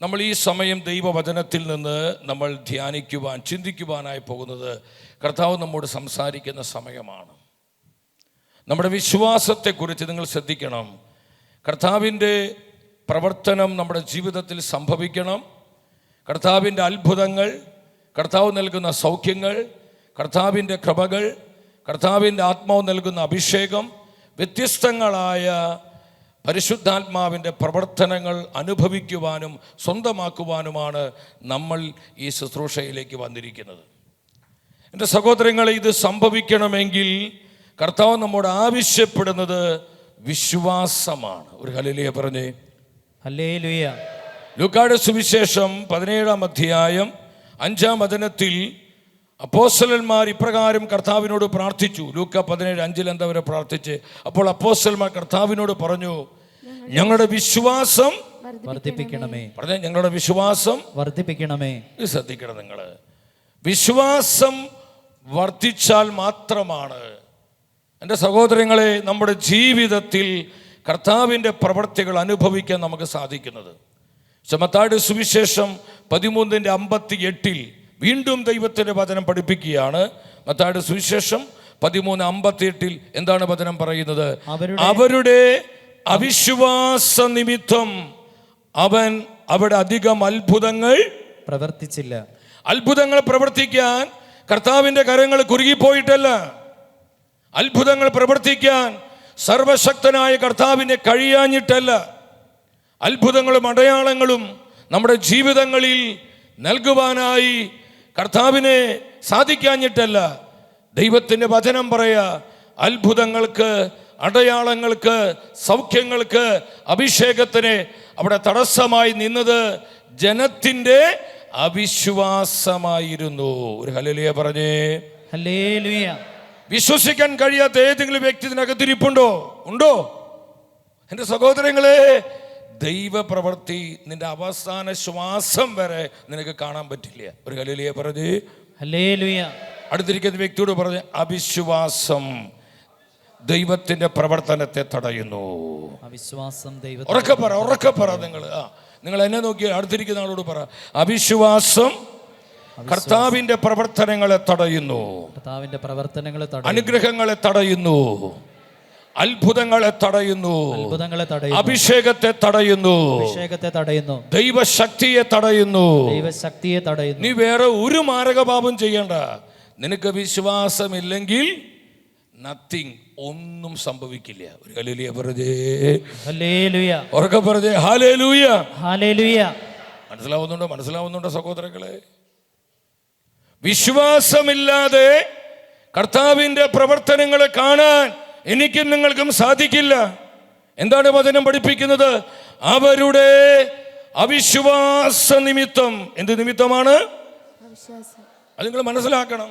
നമ്മൾ ഈ സമയം ദൈവവചനത്തിൽ നിന്ന് നമ്മൾ ധ്യാനിക്കുവാൻ, ചിന്തിക്കുവാനായി പോകുന്നത് കർത്താവ് നമ്മോട് സംസാരിക്കുന്ന സമയമാണ്. നമ്മുടെ വിശ്വാസത്തെക്കുറിച്ച് നിങ്ങൾ ശ്രദ്ധിക്കണം. കർത്താവിൻ്റെ പ്രവർത്തനം നമ്മുടെ ജീവിതത്തിൽ സംഭവിക്കണം. കർത്താവിൻ്റെ അത്ഭുതങ്ങൾ, കർത്താവ് നൽകുന്ന സൗഖ്യങ്ങൾ, കർത്താവിൻ്റെ കൃപകൾ, കർത്താവിൻ്റെ ആത്മാവ് നൽകുന്ന അഭിഷേകം, വ്യത്യസ്തങ്ങളായ പരിശുദ്ധാത്മാവിൻ്റെ പ്രവർത്തനങ്ങൾ അനുഭവിക്കുവാനും സ്വന്തമാക്കുവാനുമാണ് നമ്മൾ ഈ ശുശ്രൂഷയിലേക്ക് വന്നിരിക്കുന്നത്. എൻ്റെ സഹോദരങ്ങളെ, ഇത് സംഭവിക്കണമെങ്കിൽ കർത്താവ് നമ്മോട് ആവശ്യപ്പെടുന്നത് വിശ്വാസമാണ്. ഒരു ഹല്ലേലൂയ പറഞ്ഞേ. ഹല്ലേലൂയ. ലൂക്കായുടെ സുവിശേഷം 17-ാം അധ്യായം 5-ാം വചനത്തിൽ അപ്പോസ്തലന്മാർ ഇപ്രകാരം കർത്താവിനോട് പ്രാർത്ഥിച്ചു. ലൂക്ക 17:5 എന്താ അവരെ പ്രാർത്ഥിച്ച്? അപ്പോൾ അപ്പോസ്തലന്മാർ കർത്താവിനോട് പറഞ്ഞു, ഞങ്ങളുടെ വിശ്വാസം വർദ്ധിപ്പിക്കണമേ. പറഞ്ഞേ, ഞങ്ങളുടെ വിശ്വാസം വർദ്ധിപ്പിക്കണമേ. ഇത് ശ്രദ്ധിക്കണം നിങ്ങൾ. വിശ്വാസം വർദ്ധിച്ചാൽ മാത്രമാണ് എൻ്റെ സഹോദരങ്ങളെ നമ്മുടെ ജീവിതത്തിൽ കർത്താവിൻ്റെ പ്രവൃത്തികൾ അനുഭവിക്കാൻ നമുക്ക് സാധിക്കുന്നത്. മത്തായിയുടെ സുവിശേഷം 13:58 വീണ്ടും ദൈവത്തിൻ്റെ വചനം പഠിപ്പിക്കുകയാണ്. മത്തായിയുടെ സുവിശേഷം 13:58 എന്താണ് വചനം പറയുന്നത്? അവരുടെ അവിശ്വാസ നിമിത്തം അവൻ അവിടെ അധികം അത്ഭുതങ്ങൾ പ്രവർത്തിച്ചില്ല. അത്ഭുതങ്ങൾ പ്രവർത്തിക്കാൻ കർത്താവിൻ്റെ കരങ്ങൾ കുറുകിപ്പോയിട്ടല്ല. അത്ഭുതങ്ങൾ പ്രവർത്തിക്കാൻ സർവശക്തനായ കർത്താവിനെ കഴിയാഞ്ഞിട്ടല്ല. അത്ഭുതങ്ങളും അടയാളങ്ങളും നമ്മുടെ ജീവിതങ്ങളിൽ നൽകുവാനായി കർത്താവിനെ സാധിക്കാഞ്ഞിട്ടല്ല. ദൈവത്തിൻ്റെ വചനം പറയാ, അത്ഭുതങ്ങൾക്ക്, അടയാളങ്ങൾക്ക്, സൗഖ്യങ്ങൾക്ക്, അഭിഷേകത്തിന് അവിടെ തടസ്സമായി നിന്നത് ജനത്തിൻ്റെ അവിശ്വാസമായിരുന്നു. ഒരു ഹല്ലേലൂയ പറഞ്ഞേ. ഹല്ലേലൂയ. വിശ്വസിക്കാൻ കഴിയാത്ത ഏതെങ്കിലും വ്യക്തി ഇതിനകത്തിരിപ്പുണ്ടോ? ഉണ്ടോ? എൻ്റെ സഹോദരങ്ങളെ, ദൈവപ്രവൃത്തി നിന്റെ അവസാന ശ്വാസം വരെ നിനക്ക് കാണാൻ പറ്റില്ല. ഒരു ഹല്ലേലൂയ പറഞ്ഞേ. ഹല്ലേലൂയ. അടുത്തിരിക്കുന്ന വ്യക്തിയോട് പറഞ്ഞ്, അവിശ്വാസം ദൈവത്തിന്റെ പ്രവർത്തനത്തെ തടയുന്നു. അവിശ്വാസം ഉറക്കെ പറ. നിങ്ങൾ എന്നെ നോക്കി അടുത്തിരിക്കുന്ന ആളോട് പറ, അവിശ്വാസം കർത്താവിന്റെ പ്രവർത്തനങ്ങളെ തടയുന്നു. കർത്താവിന്റെ പ്രവർത്തനങ്ങളെ അനുഗ്രഹങ്ങളെ തടയുന്നു, അത്ഭുതങ്ങളെ തടയുന്നു, അഭിഷേകത്തെ തടയുന്നു, ദൈവശക്തിയെ തടയുന്നു. നീ വേറെ ഒരു മാരകപാപം ചെയ്യണ്ട. നിനക്ക് വിശ്വാസമില്ലെങ്കിൽ നത്തിങ്, ഒന്നും സംഭവിക്കില്ല. ഒരു ഹല്ലേലൂയ പറഞ്ഞേ. ഹല്ലേലൂയ. ഉറക്കെ പറഞ്ഞേ. ഹല്ലേലൂയ. ഹല്ലേലൂയ. മനസ്സിലാവുന്നുണ്ടോ സഹോദരങ്ങളെ? വിശ്വാസമില്ലാതെ കർത്താവിന്റെ പ്രവർത്തനങ്ങളെ കാണാൻ എനിക്കും നിങ്ങൾക്കും സാധിക്കില്ല. എന്താണ് വചനം പഠിപ്പിക്കുന്നത്? അവരുടെ അവിശ്വാസ നിമിത്തം. എന്ത് നിമിത്തമാണ്? അത് നിങ്ങൾ മനസ്സിലാക്കണം.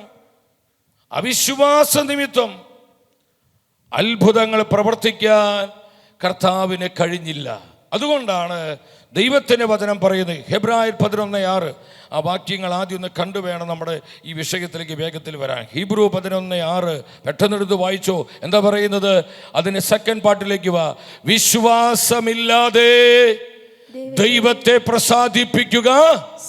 അവിശ്വാസ നിമിത്തം അത്ഭുതങ്ങൾ പ്രവർത്തിക്കാൻ കർത്താവിന് കഴിഞ്ഞില്ല. അതുകൊണ്ടാണ് ദൈവത്തിൻ്റെ വചനം പറയുന്നത്. ഹെബ്രായർ 11:6 ആ വാക്യങ്ങൾ ആദ്യം ഒന്ന് കണ്ടുവേണം നമ്മുടെ ഈ വിഷയത്തിലേക്ക് വേഗത്തിൽ വരാൻ. ഹീബ്രു 11:6 പെട്ടെന്നെടുത്ത് വായിച്ചോ. എന്താ പറയുന്നത്? അതിന് സെക്കൻഡ് പാർട്ടിലേക്ക് വാ. വിശ്വാസമില്ലാതെ ദൈവത്തെ പ്രസാദിപ്പിക്കുക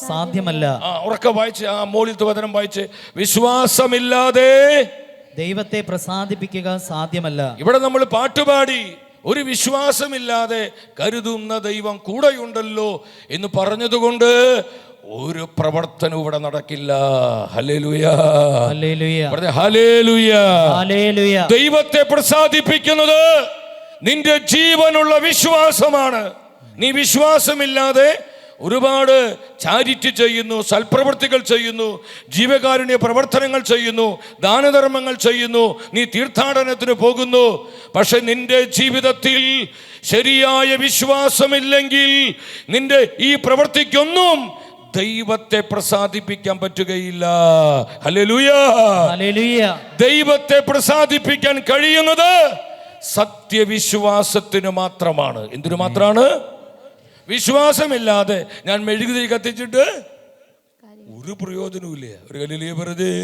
സാധ്യമല്ല. ഉറക്കെ വായിച്ച് ആ മോളിലത്തെ വചനം വായിച്ച്. വിശ്വാസമില്ലാതെ ദൈവത്തെ പ്രസാദിപ്പിക്കുക സാധ്യമല്ല. ഇവിടെ നമ്മൾ പാട്ടുപാടി ഒരു വിശ്വാസമില്ലാതെ കരുതുന്ന ദൈവം കൂടെയുണ്ടല്ലോ എന്ന് പറഞ്ഞതുകൊണ്ട് ഒരു പ്രവർത്തനം ഇവിടെ നടക്കില്ല. ഹല്ലേലൂയ. ഹല്ലേലൂയ. ഹല്ലേലൂയ. ഹല്ലേലൂയ. ദൈവത്തെ പ്രസാദിപ്പിക്കുന്നത് നിന്റെ ജീവനുള്ള വിശ്വാസമാണ്. നീ വിശ്വാസമില്ലാതെ ഒരുപാട് ചാരിറ്റി ചെയ്യുന്നു, സൽപ്രവൃത്തികൾ ചെയ്യുന്നു, ജീവകാരുണ്യ പ്രവർത്തനങ്ങൾ ചെയ്യുന്നു, ദാനധർമ്മങ്ങൾ ചെയ്യുന്നു, നീ തീർത്ഥാടനത്തിന് പോകുന്നു. പക്ഷെ നിന്റെ ജീവിതത്തിൽ ശരിയായ വിശ്വാസമില്ലെങ്കിൽ നിന്റെ ഈ പ്രവൃത്തിക്കൊന്നും ദൈവത്തെ പ്രസാദിപ്പിക്കാൻ പറ്റുകയില്ല. ഹല്ലേലൂയ. ഹല്ലേലൂയ. ദൈവത്തെ പ്രസാദിപ്പിക്കാൻ കഴിയുന്നത് സത്യവിശ്വാസത്തിന് മാത്രമാണ്. എന്തിനു മാത്രമാണ്? വിശ്വാസമില്ലാതെ ഞാൻ മെഴുകുതിരി കത്തിച്ചിട്ട് ഒരു പ്രയോജനവുമില്ല. ഒരു ഹല്ലേലൂയ പറഞ്ഞേ.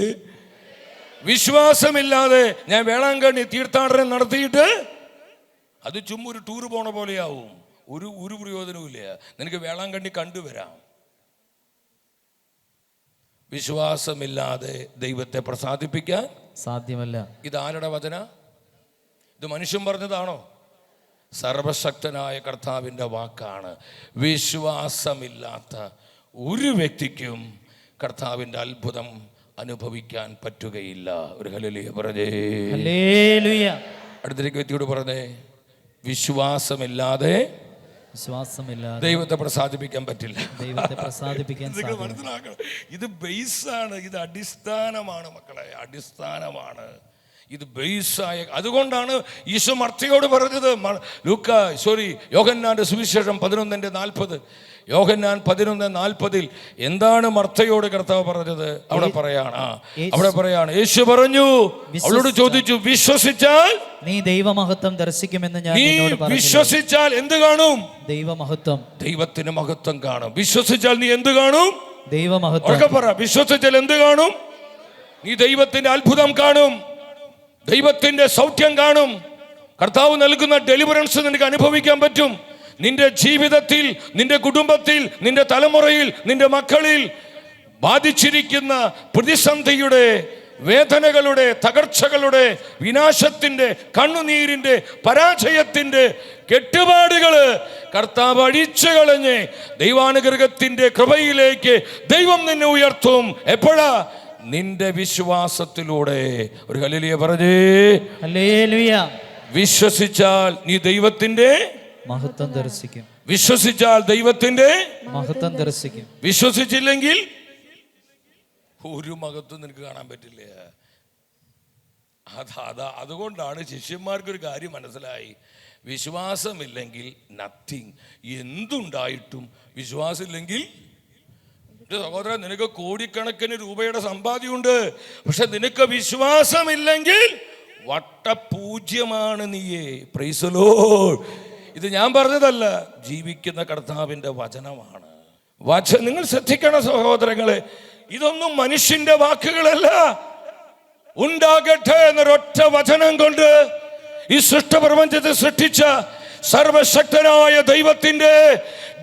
വിശ്വാസമില്ലാതെ ഞാൻ വേളാങ്കണ്ണി തീർത്ഥാടനം നടത്തിയിട്ട് അത് ചുമ്മാ ഒരു ടൂർ പോണ പോലെയാവും. ഒരു പ്രയോജനവുമില്ല. നിനക്ക് വേളാങ്കണ്ണി കണ്ടുവരാം. വിശ്വാസമില്ലാതെ ദൈവത്തെ പ്രസാദിപ്പിക്കാൻ സാധ്യമല്ല. ഇത് ആരുടെ വചന? ഇത് മനുഷ്യൻ പറഞ്ഞതാണോ? സർവശക്തനായ കർത്താവിൻ്റെ വാക്കാണ്. വിശ്വാസമില്ലാത്ത ഒരു വ്യക്തിക്കും കർത്താവിൻ്റെ അത്ഭുതം അനുഭവിക്കാൻ പറ്റുകയില്ല. ഒരു ഹല്ലേലൂയ പറഞ്ഞേ. ഹല്ലേലൂയ. അടുത്തേക്ക് വ്യക്തിയോട് പറഞ്ഞേ, വിശ്വാസമില്ലാതെ ദൈവത്തെ പ്രസാദിപ്പിക്കാൻ പറ്റില്ല. ദൈവത്തെ പ്രസാദിപ്പിക്കാൻ മനസ്സിലാക്കണം. ഇത് ബേസാണ്, ഇത് അടിസ്ഥാനമാണ് മക്കളെ, അടിസ്ഥാനമാണ്. ഇത് ബേസായ, അതുകൊണ്ടാണ് ഈശോ മർത്തയോട് പറഞ്ഞത്. യോഹന്നാന്റെ സുവിശേഷം 11:40. യോഹന്നാൻ 11:40 എന്താണ് മർത്തയോട് കർത്താവ് പറഞ്ഞത്? അവിടെ പറയാണ് യേശു പറഞ്ഞു, അവളോട് ചോദിച്ചു, വിശ്വസിച്ചാൽ നീ ദൈവമഹത്വം ദർശിക്കുമെന്ന് ഞാൻ നിന്നോട് പറഞ്ഞു. വിശ്വസിച്ചാൽ എന്ത് കാണും? ദൈവമഹത്വം, ദൈവത്തിന്റെ മഹത്വം കാണും. വിശ്വസിച്ചാൽ നീ എന്ത് കാണും? ദൈവമഹത്വം. പറ, വിശ്വസിച്ചാൽ എന്ത് കാണും? നീ ദൈവത്തിന്റെ അത്ഭുതം കാണും, ദൈവത്തിന്റെ സൗഖ്യം കാണും. കർത്താവ് നൽകുന്ന ഡെലിവറൻസ് നിനക്ക് അനുഭവിക്കാൻ പറ്റും. നിന്റെ ജീവിതത്തിൽ, നിന്റെ കുടുംബത്തിൽ, നിന്റെ തലമുറയിൽ, നിന്റെ മക്കളിൽ ബാധിച്ചിരിക്കുന്ന പ്രതിസന്ധിയുടെ, വേദനകളുടെ, തകർച്ചകളുടെ, വിനാശത്തിന്റെ, കണ്ണുനീരിന്റെ, പരാജയത്തിന്റെ കെട്ടുപാടുകള് കർത്താവ് അഴിച്ചു കളഞ്ഞ് ദൈവാനുഗ്രഹത്തിന്റെ കൃപയിലേക്ക് ദൈവം നിന്നെ ഉയർത്തും. എപ്പോഴാ? നിന്റെ വിശ്വാസത്തിലൂടെ. ഒരു ഹല്ലേലൂയ പറഞ്ഞേ. ഹല്ലേലൂയ. വിശ്വസിച്ചാൽ നീ ദൈവത്തിന്റെ മഹത്വം ദർശിക്കും. വിശ്വസിച്ചാൽ ദൈവത്തിന്റെ മഹത്വം ദർശിക്കും. വിശ്വസിച്ചില്ലെങ്കിൽ ഒരു മഹത്വം നിനക്ക് കാണാൻ പറ്റില്ല. അതുകൊണ്ടാണ് ശിഷ്യന്മാർക്കൊരു കാര്യം മനസ്സിലായി, വിശ്വാസമില്ലെങ്കിൽ നത്തിങ്. എന്തുണ്ടായിട്ടും വിശ്വാസമില്ലെങ്കിൽ, സഹോദരൻ, നിനക്ക് കോടിക്കണക്കിന് രൂപയുടെ സമ്പാദ്യമുണ്ട്, പക്ഷെ നിനക്ക് വിശ്വാസമില്ലെങ്കിൽ വട്ടപൂജ്യമാണ് നീയേ. Price the Lord. ഇത് ഞാൻ പറഞ്ഞതല്ല, ജീവിക്കുന്ന കർത്താവിൻ്റെ വചനമാണ്. നിങ്ങൾ ശ്രദ്ധിക്കണം സഹോദരങ്ങളെ, ഇതൊന്നും മനുഷ്യന്റെ വാക്കുകളല്ല. ഉണ്ടാകട്ടെ എന്നൊരൊറ്റ വചനം കൊണ്ട് ഈ സൃഷ്ടപ്രപഞ്ചത്തെ സൃഷ്ടിച്ച സർവശക്തനായ ദൈവത്തിന്റെ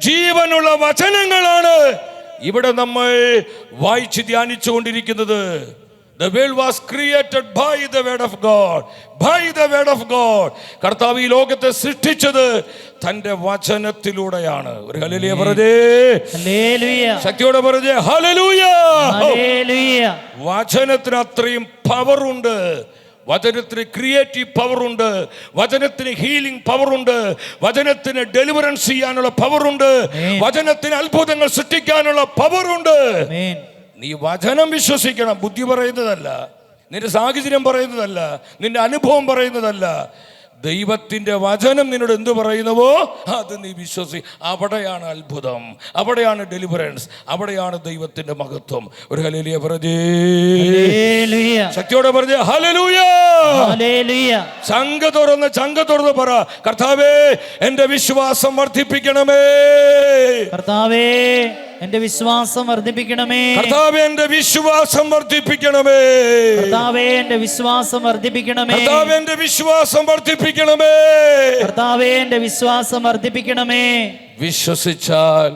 ജീവനുള്ള വചനങ്ങളാണ് ഇവിടെ നമ്മൾ വായിച്ച് ധ്യാനിച്ചു കൊണ്ടിരിക്കുന്നത്. The world was created by the word of God. By the word of God. കർത്താവ് ഈ ലോകത്തെ സൃഷ്ടിച്ചത് തന്റെ വചനത്തിലൂടെയാണ്. ഒരു ഹല്ലേലൂയ പറഞ്ഞേ. ഹല്ലേലൂയ. ശക്തിയോടെ പറഞ്ഞേ ഹല്ലേലൂയ. ഹല്ലേലൂയ. വചനത്തിന് അത്രയും പവർ ഉണ്ട്. വചനത്തിന് ക്രിയേറ്റീവ് പവർ ഉണ്ട്, വചനത്തിന് ഹീലിംഗ് പവർ ഉണ്ട്, വചനത്തിന് ഡെലിവറൻസ് ചെയ്യാനുള്ള പവർ ഉണ്ട്, വചനത്തിന് അത്ഭുതങ്ങൾ സൃഷ്ടിക്കാനുള്ള പവർ ഉണ്ട്. നീ വചനം വിശ്വസിക്കണം. ബുദ്ധി പറയുന്നതല്ല, നിന്റെ സാഹചര്യം പറയുന്നതല്ല, നിന്റെ അനുഭവം പറയുന്നതല്ല. ദൈവത്തിന്റെ വചനം നിന്നോട് എന്തു പറയുന്നുവോ അത് നീ വിശ്വസി. അവിടെയാണ് അത്ഭുതം, അവിടെയാണ് ഡെലിവറൻസ്, അവിടെയാണ് ദൈവത്തിന്റെ മഹത്വം. ഒരു ഹല്ലേലൂയ പറഞ്ഞേ. ശക്തിയോടെ പറഞ്ഞേ ഹല്ലേലൂയ. ചങ്ക തുറന്ന് പറ, കർത്താവേ എന്റെ വിശ്വാസം വർദ്ധിപ്പിക്കണമേ. കർത്താവേ എന്റെ വിശ്വാസം വർദ്ധിപ്പിക്കണമേ. കർത്താവേ എന്റെ വിശ്വാസം വർദ്ധിപ്പിക്കണമേ. കർത്താവേ എന്റെ വിശ്വാസം വർദ്ധിപ്പിക്കണമേ. കർത്താവേ എന്റെ വിശ്വാസം വർദ്ധിപ്പിക്കണമേ. കർത്താവേ എന്റെ വിശ്വാസം വർദ്ധിപ്പിക്കണമേ. വിശ്വസിച്ചാൽ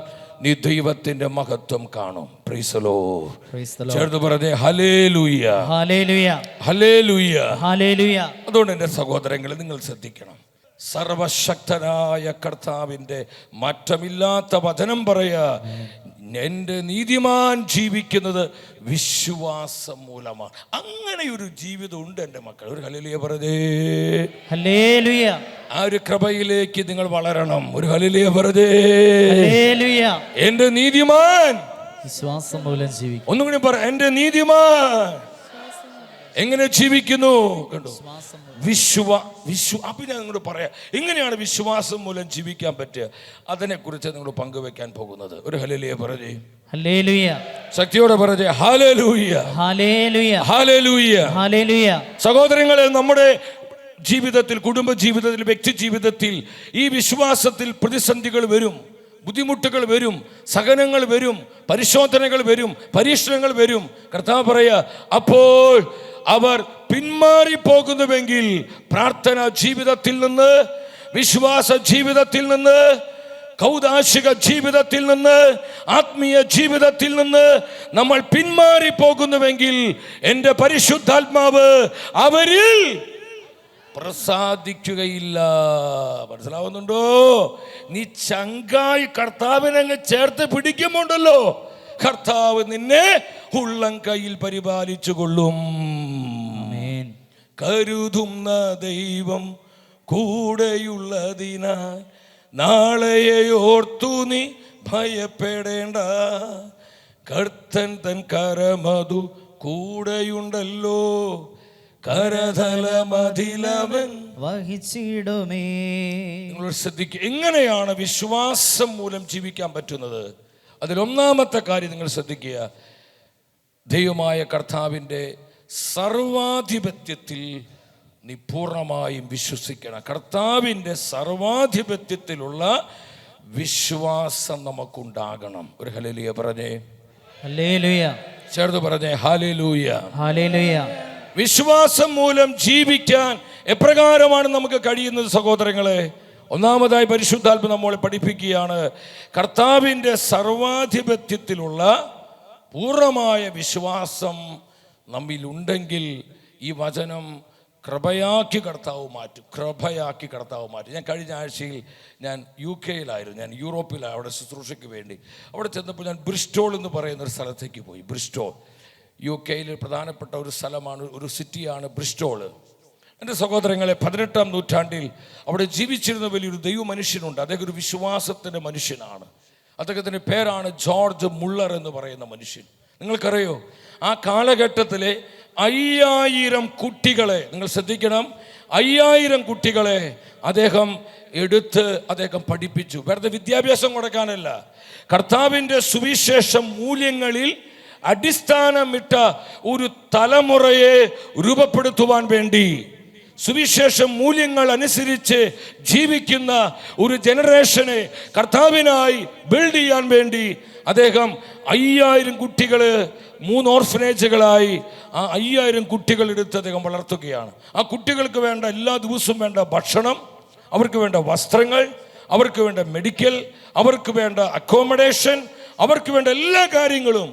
നീ ദൈവത്തിന്റെ മഹത്വം കാണും. Price the Lord. ചേർന്ന് പറഞ്ഞേ ഹല്ലേലൂയ. ഹല്ലേലൂയ. ഹല്ലേലൂയ. ഹല്ലേലൂയ. അതുകൊണ്ട് എൻ്റെ സഹോദരങ്ങളെ, നിങ്ങൾ ശ്രദ്ധിക്കണം. സർവശക്തനായ കർത്താവിൻ്റെ മാറ്റമില്ലാത്ത വചനം പറയാ, എൻ്റെ നീതിമാൻ ജീവിക്കുന്നത് വിശ്വാസം മൂലമാണ്. അങ്ങനെ ഒരു ജീവിതം ഉണ്ട് എൻ്റെ മക്കൾ. ഒരു ഹല്ലേലൂയ പറഞ്ഞേ. ഹല്ലേലൂയ. ആ ഒരു കൃപയിലേക്ക് നിങ്ങൾ വളരണം. ഒരു ഹല്ലേലൂയ പറഞ്ഞേ. ഹല്ലേലൂയ. എൻ്റെ നീതിമാൻ വിശ്വാസം മൂലം ജീവിക്കും. ഒന്നും കൂടി പറ, എൻ്റെ നീതിമാൻ എങ്ങനെ ജീവിക്കുന്നു? കണ്ടോ? അപ്പൊ ഞാൻ നിങ്ങളോട് പറയാം, എങ്ങനെയാണ് വിശ്വാസം മൂലം ജീവിക്കാൻ പറ്റുക, അതിനെക്കുറിച്ച് നിങ്ങൾ പങ്കുവെക്കാൻ പോകുന്നത്. ഒരു ഹല്ലേലൂയ പറഞ്ഞേ. ഹല്ലേലൂയ. ശക്തിയോടെ പറഞ്ഞേ ഹല്ലേലൂയ. ഹല്ലേലൂയ. ഹല്ലേലൂയ. ഹല്ലേലൂയ. സഹോദരങ്ങളെ, നമ്മുടെ ജീവിതത്തിൽ, കുടുംബ ജീവിതത്തിൽ, വ്യക്തി ജീവിതത്തിൽ ഈ വിശ്വാസത്തിൽ പ്രതിസന്ധികൾ വരും, ബുദ്ധിമുട്ടുകൾ വരും, സഹനങ്ങൾ വരും, പരിശോധനകൾ വരും, പരീക്ഷണങ്ങൾ വരും. കർത്താവ് പറയാ, അപ്പോൾ അവർ പിന്മാറിപ്പോകുന്നുവെങ്കിൽ പ്രാർത്ഥന ജീവിതത്തിൽ നിന്ന്, വിശ്വാസ ജീവിതത്തിൽ നിന്ന് കൗദാശിക ജീവിതത്തിൽ നിന്ന്, ആത്മീയ ജീവിതത്തിൽ നിന്ന് നമ്മൾ പിന്മാറി പോകുന്നുവെങ്കിൽ എൻ്റെ പരിശുദ്ധാത്മാവ് അവരിൽ പ്രസാദിക്കുകയില്ല. മനസ്സിലാവുന്നുണ്ടോ? നീ ചങ്കായി കർത്താവിനെ അങ്ങ് ചേർത്ത് പിടിക്കുമ്പോണ്ടല്ലോ, കർത്താവ് നിന്നെ ഉള്ളം കയ്യിൽ പരിപാലിച്ചു കൊള്ളും. കരുതുന്ന ദൈവം കൂടെയുള്ളതിനാൽ നാളെയെ ഓർത്തു നീ ഭയപ്പെടേണ്ട. കർത്തൻ തൻ കരമതു കൂടെയുണ്ടല്ലോ, കരതലമതിലവൻ വഹിച്ചിടുമേ. നിങ്ങൾ ശ്രദ്ധിക്കുക, എങ്ങനെയാണ് വിശ്വാസം മൂലം ജീവിക്കാൻ പറ്റുന്നത്? അതിലൊന്നാമത്തെ കാര്യം നിങ്ങൾ ശ്രദ്ധിക്കുക, ദൈവമായ കർത്താവിൻ്റെ സർവാധിപത്യത്തിൽ നീ പൂർണ്ണമായും വിശ്വസിക്കണം. കർത്താവിൻ്റെ സർവാധിപത്യത്തിലുള്ള വിശ്വാസം നമുക്കുണ്ടാകണം. ഒരു ഹല്ലേലൂയ പറഞ്ഞേ. ഹല്ലേലൂയ. ചേർത്ത് പറഞ്ഞേ ഹല്ലേലൂയ. ഹല്ലേലൂയ. വിശ്വാസം മൂലം ജീവിക്കാൻ എപ്രകാരമാണ് നമുക്ക് കഴിയുന്നത് സഹോദരങ്ങളെ? ഒന്നാമതായി പരിശുദ്ധാത്മ നമ്മളെ പഠിപ്പിക്കുകയാണ്, കർത്താവിൻ്റെ സർവാധിപത്യത്തിലുള്ള പൂർണ്ണമായ വിശ്വാസം നമ്മിലുണ്ടെങ്കിൽ ഈ വചനം കൃപയാക്കി കർത്താവ് മാറ്റും. കൃപയാക്കി കർത്താവ് മാറ്റും. ഞാൻ കഴിഞ്ഞ ആഴ്ചയിൽ ഞാൻ UK-യിലായിരുന്നു, ഞാൻ യൂറോപ്പിലാണ്, അവിടെ ശുശ്രൂഷയ്ക്ക് വേണ്ടി. അവിടെ ചെന്നപ്പോൾ ഞാൻ ബ്രിസ്റ്റോൾ എന്ന് പറയുന്ന ഒരു സ്ഥലത്തേക്ക് പോയി. ബ്രിസ്റ്റോൾ UK-യിൽ പ്രധാനപ്പെട്ട ഒരു സ്ഥലമാണ്, ഒരു സിറ്റിയാണ് ബ്രിസ്റ്റോൾ. എൻ്റെ സഹോദരങ്ങളെ, 18-ാം നൂറ്റാണ്ടിൽ അവിടെ ജീവിച്ചിരുന്ന വലിയൊരു ദൈവ മനുഷ്യനുണ്ട്. അദ്ദേഹം ഒരു വിശ്വാസത്തിൻ്റെ മനുഷ്യനാണ്. അദ്ദേഹത്തിൻ്റെ പേരാണ് ജോർജ് മുള്ളർ എന്ന് പറയുന്ന മനുഷ്യൻ. നിങ്ങൾക്കറിയോ, ആ കാലഘട്ടത്തിലെ 5000 കുട്ടികളെ, നിങ്ങൾ ശ്രദ്ധിക്കണം, 5000 കുട്ടികളെ അദ്ദേഹം പഠിപ്പിച്ചു. വെറുതെ വിദ്യാഭ്യാസം കൊടുക്കാനല്ല, കർത്താവിൻ്റെ സുവിശേഷ മൂല്യങ്ങളിൽ അടിസ്ഥാനമിട്ട ഒരു തലമുറയെ രൂപപ്പെടുത്തുവാൻ വേണ്ടി, സുവിശേഷ മൂല്യങ്ങൾ അനുസരിച്ച് ജീവിക്കുന്ന ഒരു ജനറേഷനെ കർത്താവിനായി ബിൽഡ് ചെയ്യാൻ വേണ്ടി അദ്ദേഹം 5000 കുട്ടികൾ 3 ഓർഫനേജുകളായി ആ 5000 കുട്ടികൾ എടുത്ത് അദ്ദേഹം വളർത്തുകയാണ്. ആ കുട്ടികൾക്ക് വേണ്ട എല്ലാ ദിവസവും വേണ്ട ഭക്ഷണം, അവർക്ക് വേണ്ട വസ്ത്രങ്ങൾ, അവർക്ക് വേണ്ട മെഡിക്കൽ, അവർക്ക് വേണ്ട അക്കോമഡേഷൻ, അവർക്ക് വേണ്ട എല്ലാ കാര്യങ്ങളും.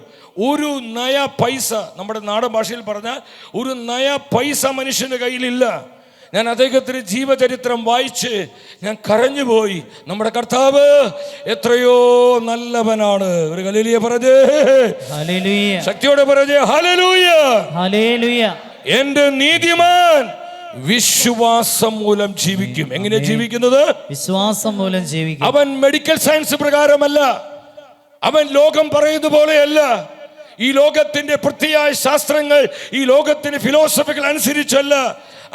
ഒരു നയ പൈസ, നമ്മുടെ നാടൻ ഭാഷയിൽ പറഞ്ഞാൽ ഒരു നയ പൈസ മനുഷ്യൻ്റെ കയ്യിലില്ല. ഞാൻ അദ്ദേഹത്തിൻ്റെ ജീവചരിത്രം വായിച്ച് ഞാൻ കരഞ്ഞുപോയി. നമ്മുടെ കർത്താവ് എത്രയോ നല്ലവനാണ്. ഒരു ഹല്ലേലൂയ പറഞ്ഞേ. ഹല്ലേലൂയ. ശക്തിയോടെ പറഞ്ഞേ ഹല്ലേലൂയ. ഹല്ലേലൂയ. എൻ്റെ നീതിമാൻ വിശ്വാസം മൂലം ജീവിക്കും. എങ്ങനെ ജീവിക്കുന്നത്? വിശ്വാസം മൂലം ജീവിക്കും. അവൻ മെഡിക്കൽ സയൻസ് പ്രകാരമല്ല, അവൻ ലോകം പറയുന്ന പോലെയല്ല, ഈ ലോകത്തിന്റെ പ്രത്യേക ശാസ്ത്രങ്ങൾ, ഈ ലോകത്തിന്റെ ഫിലോസഫികൾ അനുസരിച്ചല്ല.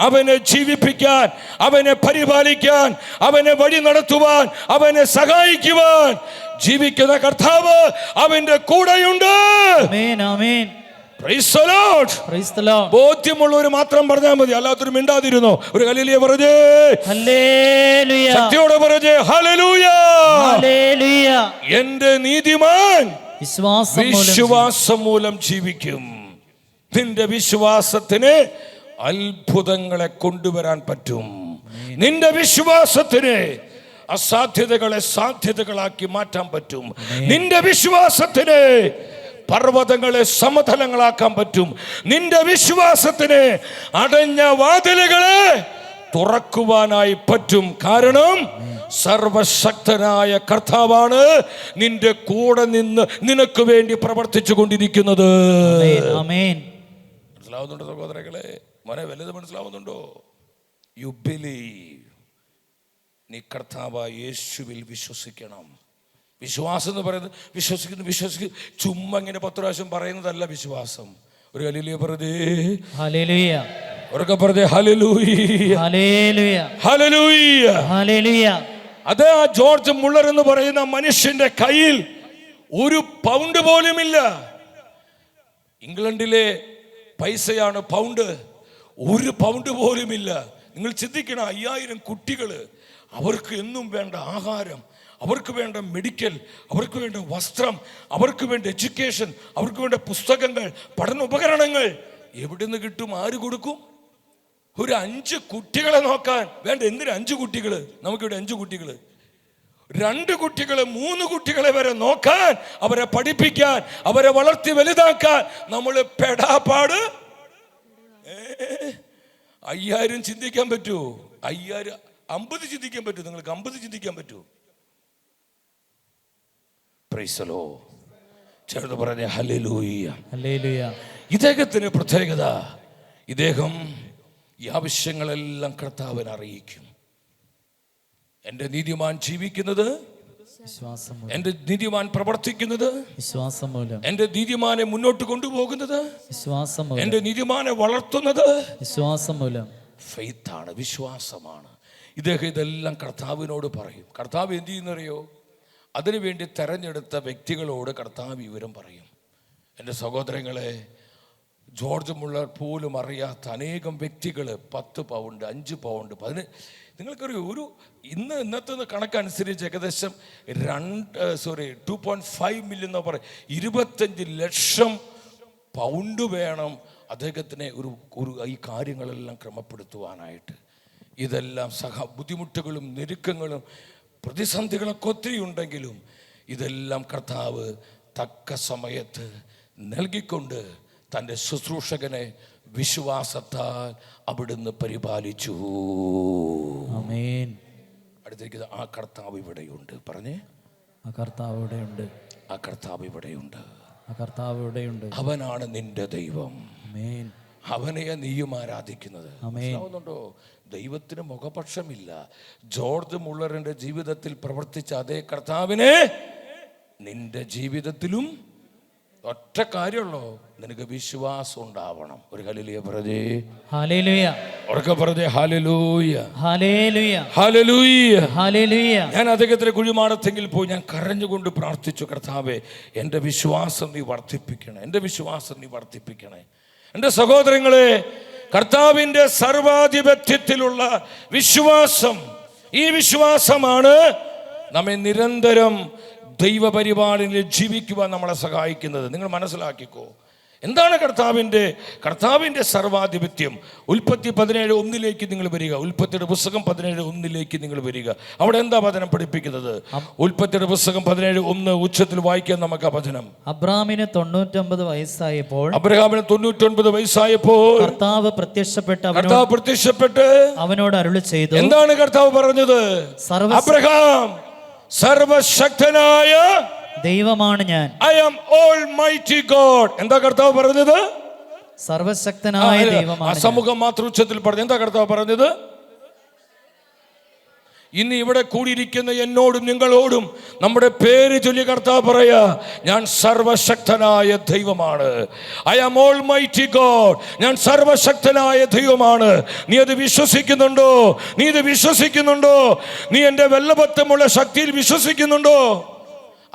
അവനെ ജീവിപ്പിക്കാൻ, അവനെ പരിപാലിക്കാൻ, അവനെ വഴി നടത്തുവാൻ, അവനെ സഹായിക്കുവാൻ ജീവിക്കുന്ന കർത്താവ് അവന്റെ കൂടെയുണ്ട്. Amen, amen. Praise the lord. Praise the lord. ബോധ്യമുള്ളവർ മാത്രം പറഞ്ഞാൽ മതി, അല്ലാത്തവർ മിണ്ടാതിരുന്നോ. ഒരു ഹല്ലേലൂയ പറഞ്ഞേ. ഹല്ലേലൂയ. ശക്തിയോടെ പറഞ്ഞേ ഹല്ലേലൂയ. ഹല്ലേലൂയ. എൻ്റെ നീതിമാൻ വിശ്വാസം മൂലം ജീവിക്കും. നിന്റെ വിശ്വാസത്തിന് അത്ഭുതങ്ങളെ കൊണ്ടുവരാൻ പറ്റും. നിന്റെ വിശ്വാസത്തിന് അസാധ്യതകളെ സാധ്യതകളാക്കി മാറ്റാൻ പറ്റും. നിന്റെ വിശ്വാസത്തിന് പർവ്വതങ്ങളെ സമതലങ്ങളാക്കാൻ പറ്റും. നിന്റെ വിശ്വാസത്തിന് അടഞ്ഞ വാതിലുകളെ തുറക്കുവാനായി പറ്റും. കാരണം സർവശക്തനായ കർത്താവാണ് നിന്റെ കൂടെ നിന്ന് നിനക്ക് വേണ്ടി പ്രവർത്തിച്ചു കൊണ്ടിരിക്കുന്നത്. മനസ്സിലാവുന്നുണ്ടോ സഹോദരങ്ങളെ? മോനെ, വലുത് മനസ്സിലാവുന്നുണ്ടോ? You believe. നീ കർത്താവായ യേശുവിൽ വിശ്വസിക്കണം. വിശ്വാസം എന്ന് പറയുന്നത് വിശ്വസിക്കുന്നു ചുമ്മാ ഇങ്ങനെ 10 പ്രാവശ്യം പറയുന്നതല്ല വിശ്വാസം. ഒരു ഹല്ലേലൂയ പറഞ്ഞേ. ഹല്ലേലൂയ. ഉറക്കെ പറഞ്ഞേ ഹല്ലേലൂയ. ഹല്ലേലൂയ. ഹല്ലേലൂയ. ഹല്ലേലൂയ. അത് ആ ജോർജ് മുള്ളർ എന്ന് പറയുന്ന മനുഷ്യന്റെ കയ്യിൽ 1 പൗണ്ട് പോലുമില്ല. ഇംഗ്ലണ്ടിലെ പൈസയാണ് പൗണ്ട്. 1 പൗണ്ട് പോലുമില്ല. നിങ്ങൾ ചിന്തിക്കണം, 5000 കുട്ടികൾ, അവർക്ക് എന്നും വേണ്ട ആഹാരം, അവർക്ക് വേണ്ട മെഡിക്കൽ, അവർക്ക് വേണ്ട വസ്ത്രം, അവർക്ക് വേണ്ട എഡ്യൂക്കേഷൻ, അവർക്ക് വേണ്ട പുസ്തകങ്ങൾ, പഠന ഉപകരണങ്ങൾ എവിടെ നിന്ന് കിട്ടും? ആര് കൊടുക്കും? ഒരു 5 കുട്ടികളെ നോക്കാൻ വേണ്ട. എന്തിന് 5 കുട്ടികൾ? നമുക്കിവിടെ 5 കുട്ടികൾ. 2 കുട്ടികളെ 3 കുട്ടികളെ വരെ നോക്കാൻ, അവരെ പഠിപ്പിക്കാൻ, അവരെ വളർത്തി വലുതാക്കാൻ നമ്മൾ പെടാപ്പാട്. 5000 ചിന്തിക്കാൻ പറ്റൂ? 50 ചിന്തിക്കാൻ പറ്റൂ? നിങ്ങൾക്ക് 50 ചിന്തിക്കാൻ പറ്റൂ? Price the Lord. ചേർന്ന് പറഞ്ഞേ ഹല്ലേലൂയ. ഹല്ലേലൂയ. ഇദ്ദേഹത്തിന് പ്രത്യേകത, ഇദ്ദേഹം ഈ ആവശ്യങ്ങളെല്ലാം കർത്താവിനെ അറിയിക്കും. എൻ്റെ നീതിമാൻ ജീവിക്കുന്നത്, വിശ്വാസം മൂലം. എൻ്റെ നീതിമാൻ പ്രവർത്തിക്കുന്നത്, വിശ്വാസം മൂലം. എൻ്റെ നീതിമാനെ മുന്നോട്ട് കൊണ്ടുപോകുന്നത്, വിശ്വാസം മൂലം. എൻ്റെ നീതിമാനെ വളർത്തുന്നത് വിശ്വാസം മൂലം. ഫെയ്ത്താണ്, വിശ്വാസമാണ്. ഇദ്ദേഹം ഇതെല്ലാം കർത്താവിനോട് പറയും. കർത്താവ് എന്ത് ചെയ്യുന്നറിയോ? അതിനുവേണ്ടി തെരഞ്ഞെടുത്ത വ്യക്തികളോട് കർത്താവ് വിവരം പറയും. എൻ്റെ സഹോദരങ്ങളെ, ജോർജ് മുള്ളർ പോലും അറിയാത്ത അനേകം വ്യക്തികൾ 10 പൗണ്ട് 5 പൗണ്ട് 10, നിങ്ങൾക്കറിയോ, ഇന്നത്തെ കണക്കനുസരിച്ച് ഏകദേശം 2.5 മില്യൺ എന്ന് പറയും, 25 ലക്ഷം പൗണ്ട് വേണം അദ്ദേഹത്തിന് ഒരു ഈ കാര്യങ്ങളെല്ലാം ക്രമപ്പെടുത്തുവാനായിട്ട്. ഇതെല്ലാം ബുദ്ധിമുട്ടുകളും ഞെരുക്കങ്ങളും പ്രതിസന്ധികളൊക്കെ ഒത്തിരി ഉണ്ടെങ്കിലും ഇതെല്ലാം കർത്താവ് തക്ക സമയത്ത് നൽകിക്കൊണ്ട് തൻ്റെ ശുശ്രൂഷകനെ വിശ്വാസത്താൽ അവിടുന്ന് പരിപാലിച്ചു. ആമേൻ. അടുത്തിരിക്കുന്നത് ആ കർത്താവ് ഇവിടെയുണ്ട്. പറഞ്ഞേ, ആ കർത്താവ് ഇവിടെയുണ്ട്. ആ കർത്താവ് ഇവിടെയുണ്ട്. ആ കർത്താവ് ഇവിടെയുണ്ട്. അവനാണ് നിന്റെ ദൈവം. ആമേൻ. അവനെയാ നീയും ആരാധിക്കുന്നത്. മനസ്സിലാവുന്നുണ്ടോ? ദൈവത്തിന് മുഖപക്ഷമില്ല. ജോർജ് മുള്ളറിന്റെ ജീവിതത്തിൽ പ്രവർത്തിച്ച അതേ കർത്താവിനെ നിന്റെ ജീവിതത്തിലും ഒറ്റ കാര്യമുള്ളൂ, നിനക്ക് വിശ്വാസം ഉണ്ടാവണം. ഒരു ഹല്ലേലൂയ പറഞ്ഞേ. ഹല്ലേലൂയ. ഉറക്കെ പറഞ്ഞേ ഹല്ലേലൂയ. ഹല്ലേലൂയ. ഹല്ലേലൂയ. ഹല്ലേലൂയ. ഞാൻ അദ്ദേഹത്തിന്റെ കുഴിമാടത്തെങ്കിൽ പോയി ഞാൻ കരഞ്ഞുകൊണ്ട് പ്രാർത്ഥിച്ചു, കർത്താവേ എൻ്റെ വിശ്വാസം നീ വർദ്ധിപ്പിക്കണേ, എൻ്റെ വിശ്വാസം നീ വർദ്ധിപ്പിക്കണേ. എൻ്റെ സഹോദരങ്ങളെ, കർത്താവിൻ്റെ സർവാധിപത്യത്തിലുള്ള വിശ്വാസം, ഈ വിശ്വാസമാണ് നമ്മെ നിരന്തരം ദൈവപരിപാലനയിൽ ജീവിക്കുവാൻ നമ്മളെ സഹായിക്കുന്നത്. നിങ്ങൾ മനസ്സിലാക്കിക്കോ, എന്താണ് കർത്താവിൻ്റെ സർവാധിപത്യം. ഉൽപ്പത്തി 17:1 നിങ്ങൾ വരിക. ഉൽപ്പത്തിയുടെ പുസ്തകം 17:1 നിങ്ങൾ വരിക. അവിടെ എന്താ വചനം പഠിപ്പിക്കുന്നത്? ഉൽപ്പത്തിയുടെ പുസ്തകം 17:1 ഉച്ചത്തിൽ വായിക്കാൻ നമുക്ക് ആ വചനം. അബ്രാമിന് 99 വയസ്സായപ്പോൾ കർത്താവ് പ്രത്യക്ഷപ്പെട്ട് അവനോട് അരുളി ചെയ്തു. എന്താണ് കർത്താവ് പറഞ്ഞത്? അബ്രഹാം, സർവശക്തനായ ദൈവമാണ് ഞാൻ. I am almighty God. എന്താ കർത്താവ് പറഞ്ഞത്? സർവശക്തനായ ദൈവമാണ്. സമൂഹം മാത്രം ഉച്ചത്തിൽ പറഞ്ഞു. എന്താ കർത്താവ് പറഞ്ഞത്? ഇന്ന് ഇവിടെ കൂടിയിരിക്കുന്ന എന്നോടും നിങ്ങളോടും നമ്മുടെ പേര് ചൊല്ലി കർത്താവ് പറയാ, ഞാൻ സർവശക്തനായ ദൈവമാണ്. I am almighty God. ഞാൻ സർവശക്തനായ ദൈവമാണ്. നീ അത് വിശ്വസിക്കുന്നുണ്ടോ? നീ ഇത് വിശ്വസിക്കുന്നുണ്ടോ? നീ എൻ്റെ വെള്ളപത്തമുള്ള ശക്തിയിൽ വിശ്വസിക്കുന്നുണ്ടോ?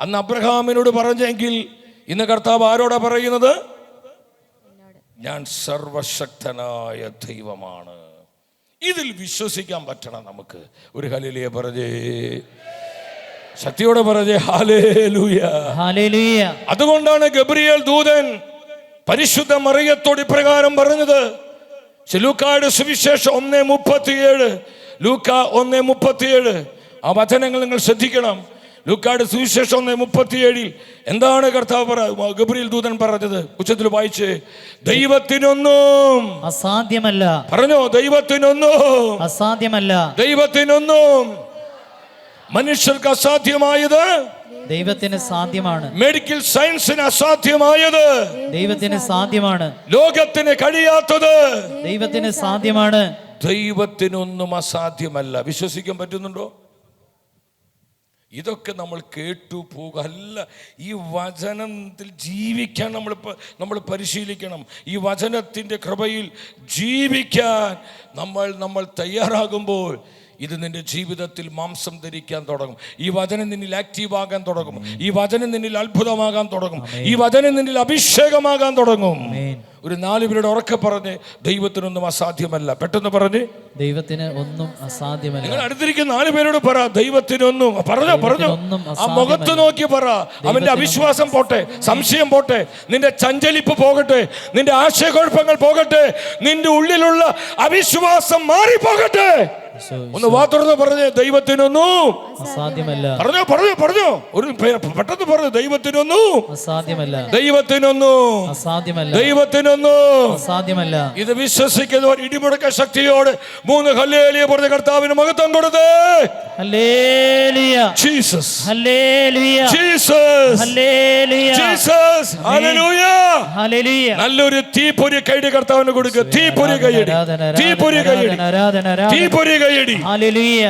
അന്ന് അബ്രഹാമിനോട് പറഞ്ഞെങ്കിൽ ഇന്ന് കർത്താവ് ആരോടാ പറയുന്നത്? ഞാൻ സർവശക്തനായ ദൈവമാണ്. ഇതിൽ വിശ്വസിക്കാൻ പറ്റണം നമുക്ക്. ഒരു ഹല്ലേലൂയ പറഞ്ഞേ, ശക്തിയോടെ പറഞ്ഞേ ഹല്ലേലൂയ. ഹല്ലേലൂയ. അതുകൊണ്ടാണ് ഗബ്രിയേൽ ദൂതൻ പരിശുദ്ധ മറിയത്തോട് ഇപ്രകാരം പറഞ്ഞത്. ലൂക്കായുടെ സുവിശേഷം 1:37, ലൂക്ക 1:37 ആ വചനങ്ങൾ നിങ്ങൾ ശ്രദ്ധിക്കണം. ലൂക്കായുടെ സുവിശേഷം 1:37 എന്താണ് ഗബ്രിയേൽ ദൂതൻ പറഞ്ഞത്? ഉച്ചത്തിൽ വായിച്ച്, ദൈവത്തിനൊന്നും അസാധ്യമല്ല. പറഞ്ഞോ, ദൈവത്തിനൊന്നും അസാധ്യമല്ല. ദൈവത്തിനൊന്നും മനുഷ്യർക്ക് അസാധ്യമായത് ദൈവത്തിന് സാധ്യമാണ്. മെഡിക്കൽ സയൻസിന് അസാധ്യമായത് ദൈവത്തിന് സാധ്യമാണ്. ലോകത്തിന് കഴിയാത്തത് ദൈവത്തിന് സാധ്യമാണ്. ദൈവത്തിനൊന്നും അസാധ്യമല്ല. വിശ്വസിക്കാൻ പറ്റുന്നുണ്ടോ? ഇതൊക്കെ നമ്മൾ കേട്ടു പോകല്ല. ഈ വചനത്തിൽ ജീവിക്കാൻ നമ്മൾ പരിശീലിക്കണം. ഈ വചനത്തിൻ്റെ കൃപയിൽ ജീവിക്കാൻ നമ്മൾ തയ്യാറാകുമ്പോൾ ഇത് നിന്റെ ജീവിതത്തിൽ മാംസം ധരിക്കാൻ തുടങ്ങും. ഈ വചനം നിന്നിൽ ആക്റ്റീവ് ആകാൻ തുടങ്ങും. ഈ വചനം നിന്നിൽ അത്ഭുതമാകാൻ തുടങ്ങും. ഈ വചനം നിന്നിൽ അഭിഷേകമാകാൻ തുടങ്ങും. ഒരു 4 പേരുടെ ഉറക്കെ പറഞ്ഞ്, ദൈവത്തിനൊന്നും അസാധ്യമല്ല. പെട്ടെന്ന് പറഞ്ഞ്, ദൈവത്തിന് ഒന്നും അസാധ്യമല്ല. നിങ്ങൾ അടുത്തിരിക്കുന്ന 4 പേരോട് പറ, ദൈവത്തിനൊന്നും. പറഞ്ഞു. ആ മുഖത്ത് നോക്കി പറ. അവന്റെ അവിശ്വാസം പോട്ടെ, സംശയം പോട്ടെ, നിന്റെ ചഞ്ചലിപ്പ് പോകട്ടെ, നിന്റെ ആശയക്കുഴപ്പങ്ങൾ പോകട്ടെ, നിന്റെ ഉള്ളിലുള്ള അവിശ്വാസം മാറി പോകട്ടെ. ഒന്ന് വാ തുറന്ന് പറഞ്ഞേ, ദൈവത്തിനൊന്നും അസാധ്യമല്ല. പറഞ്ഞോ ഒരു പെട്ടെന്ന് പറഞ്ഞു, ദൈവത്തിനൊന്നും അസാധ്യമല്ല. ദൈവത്തിനൊന്നും അസാധ്യമല്ല. ദൈവത്തിനൊന്നും അസാധ്യമല്ല. ഇത് വിശ്വസിക്കുന്നവർ ഇടിമുടക്ക ശക്തിയോട് 3 ഹല്ലേലൂയ പറഞ്ഞ കർത്താവിന് മഹത്വം കൊടുത്തേ. Hallelujah. Jesus. Hallelujah. Jesus. Hallelujah. Jesus. Hallelujah. Hallelujah. നല്ലൊരു തീപ്പൊരി കൈയടി കർത്താവിന് കൊടുക്കുക. തീപ്പൊരി കൈയടി. തീപ്പൊരി കൈയടി. തീപ്പൊരി കൈയടി. ഹല്ലേലൂയ.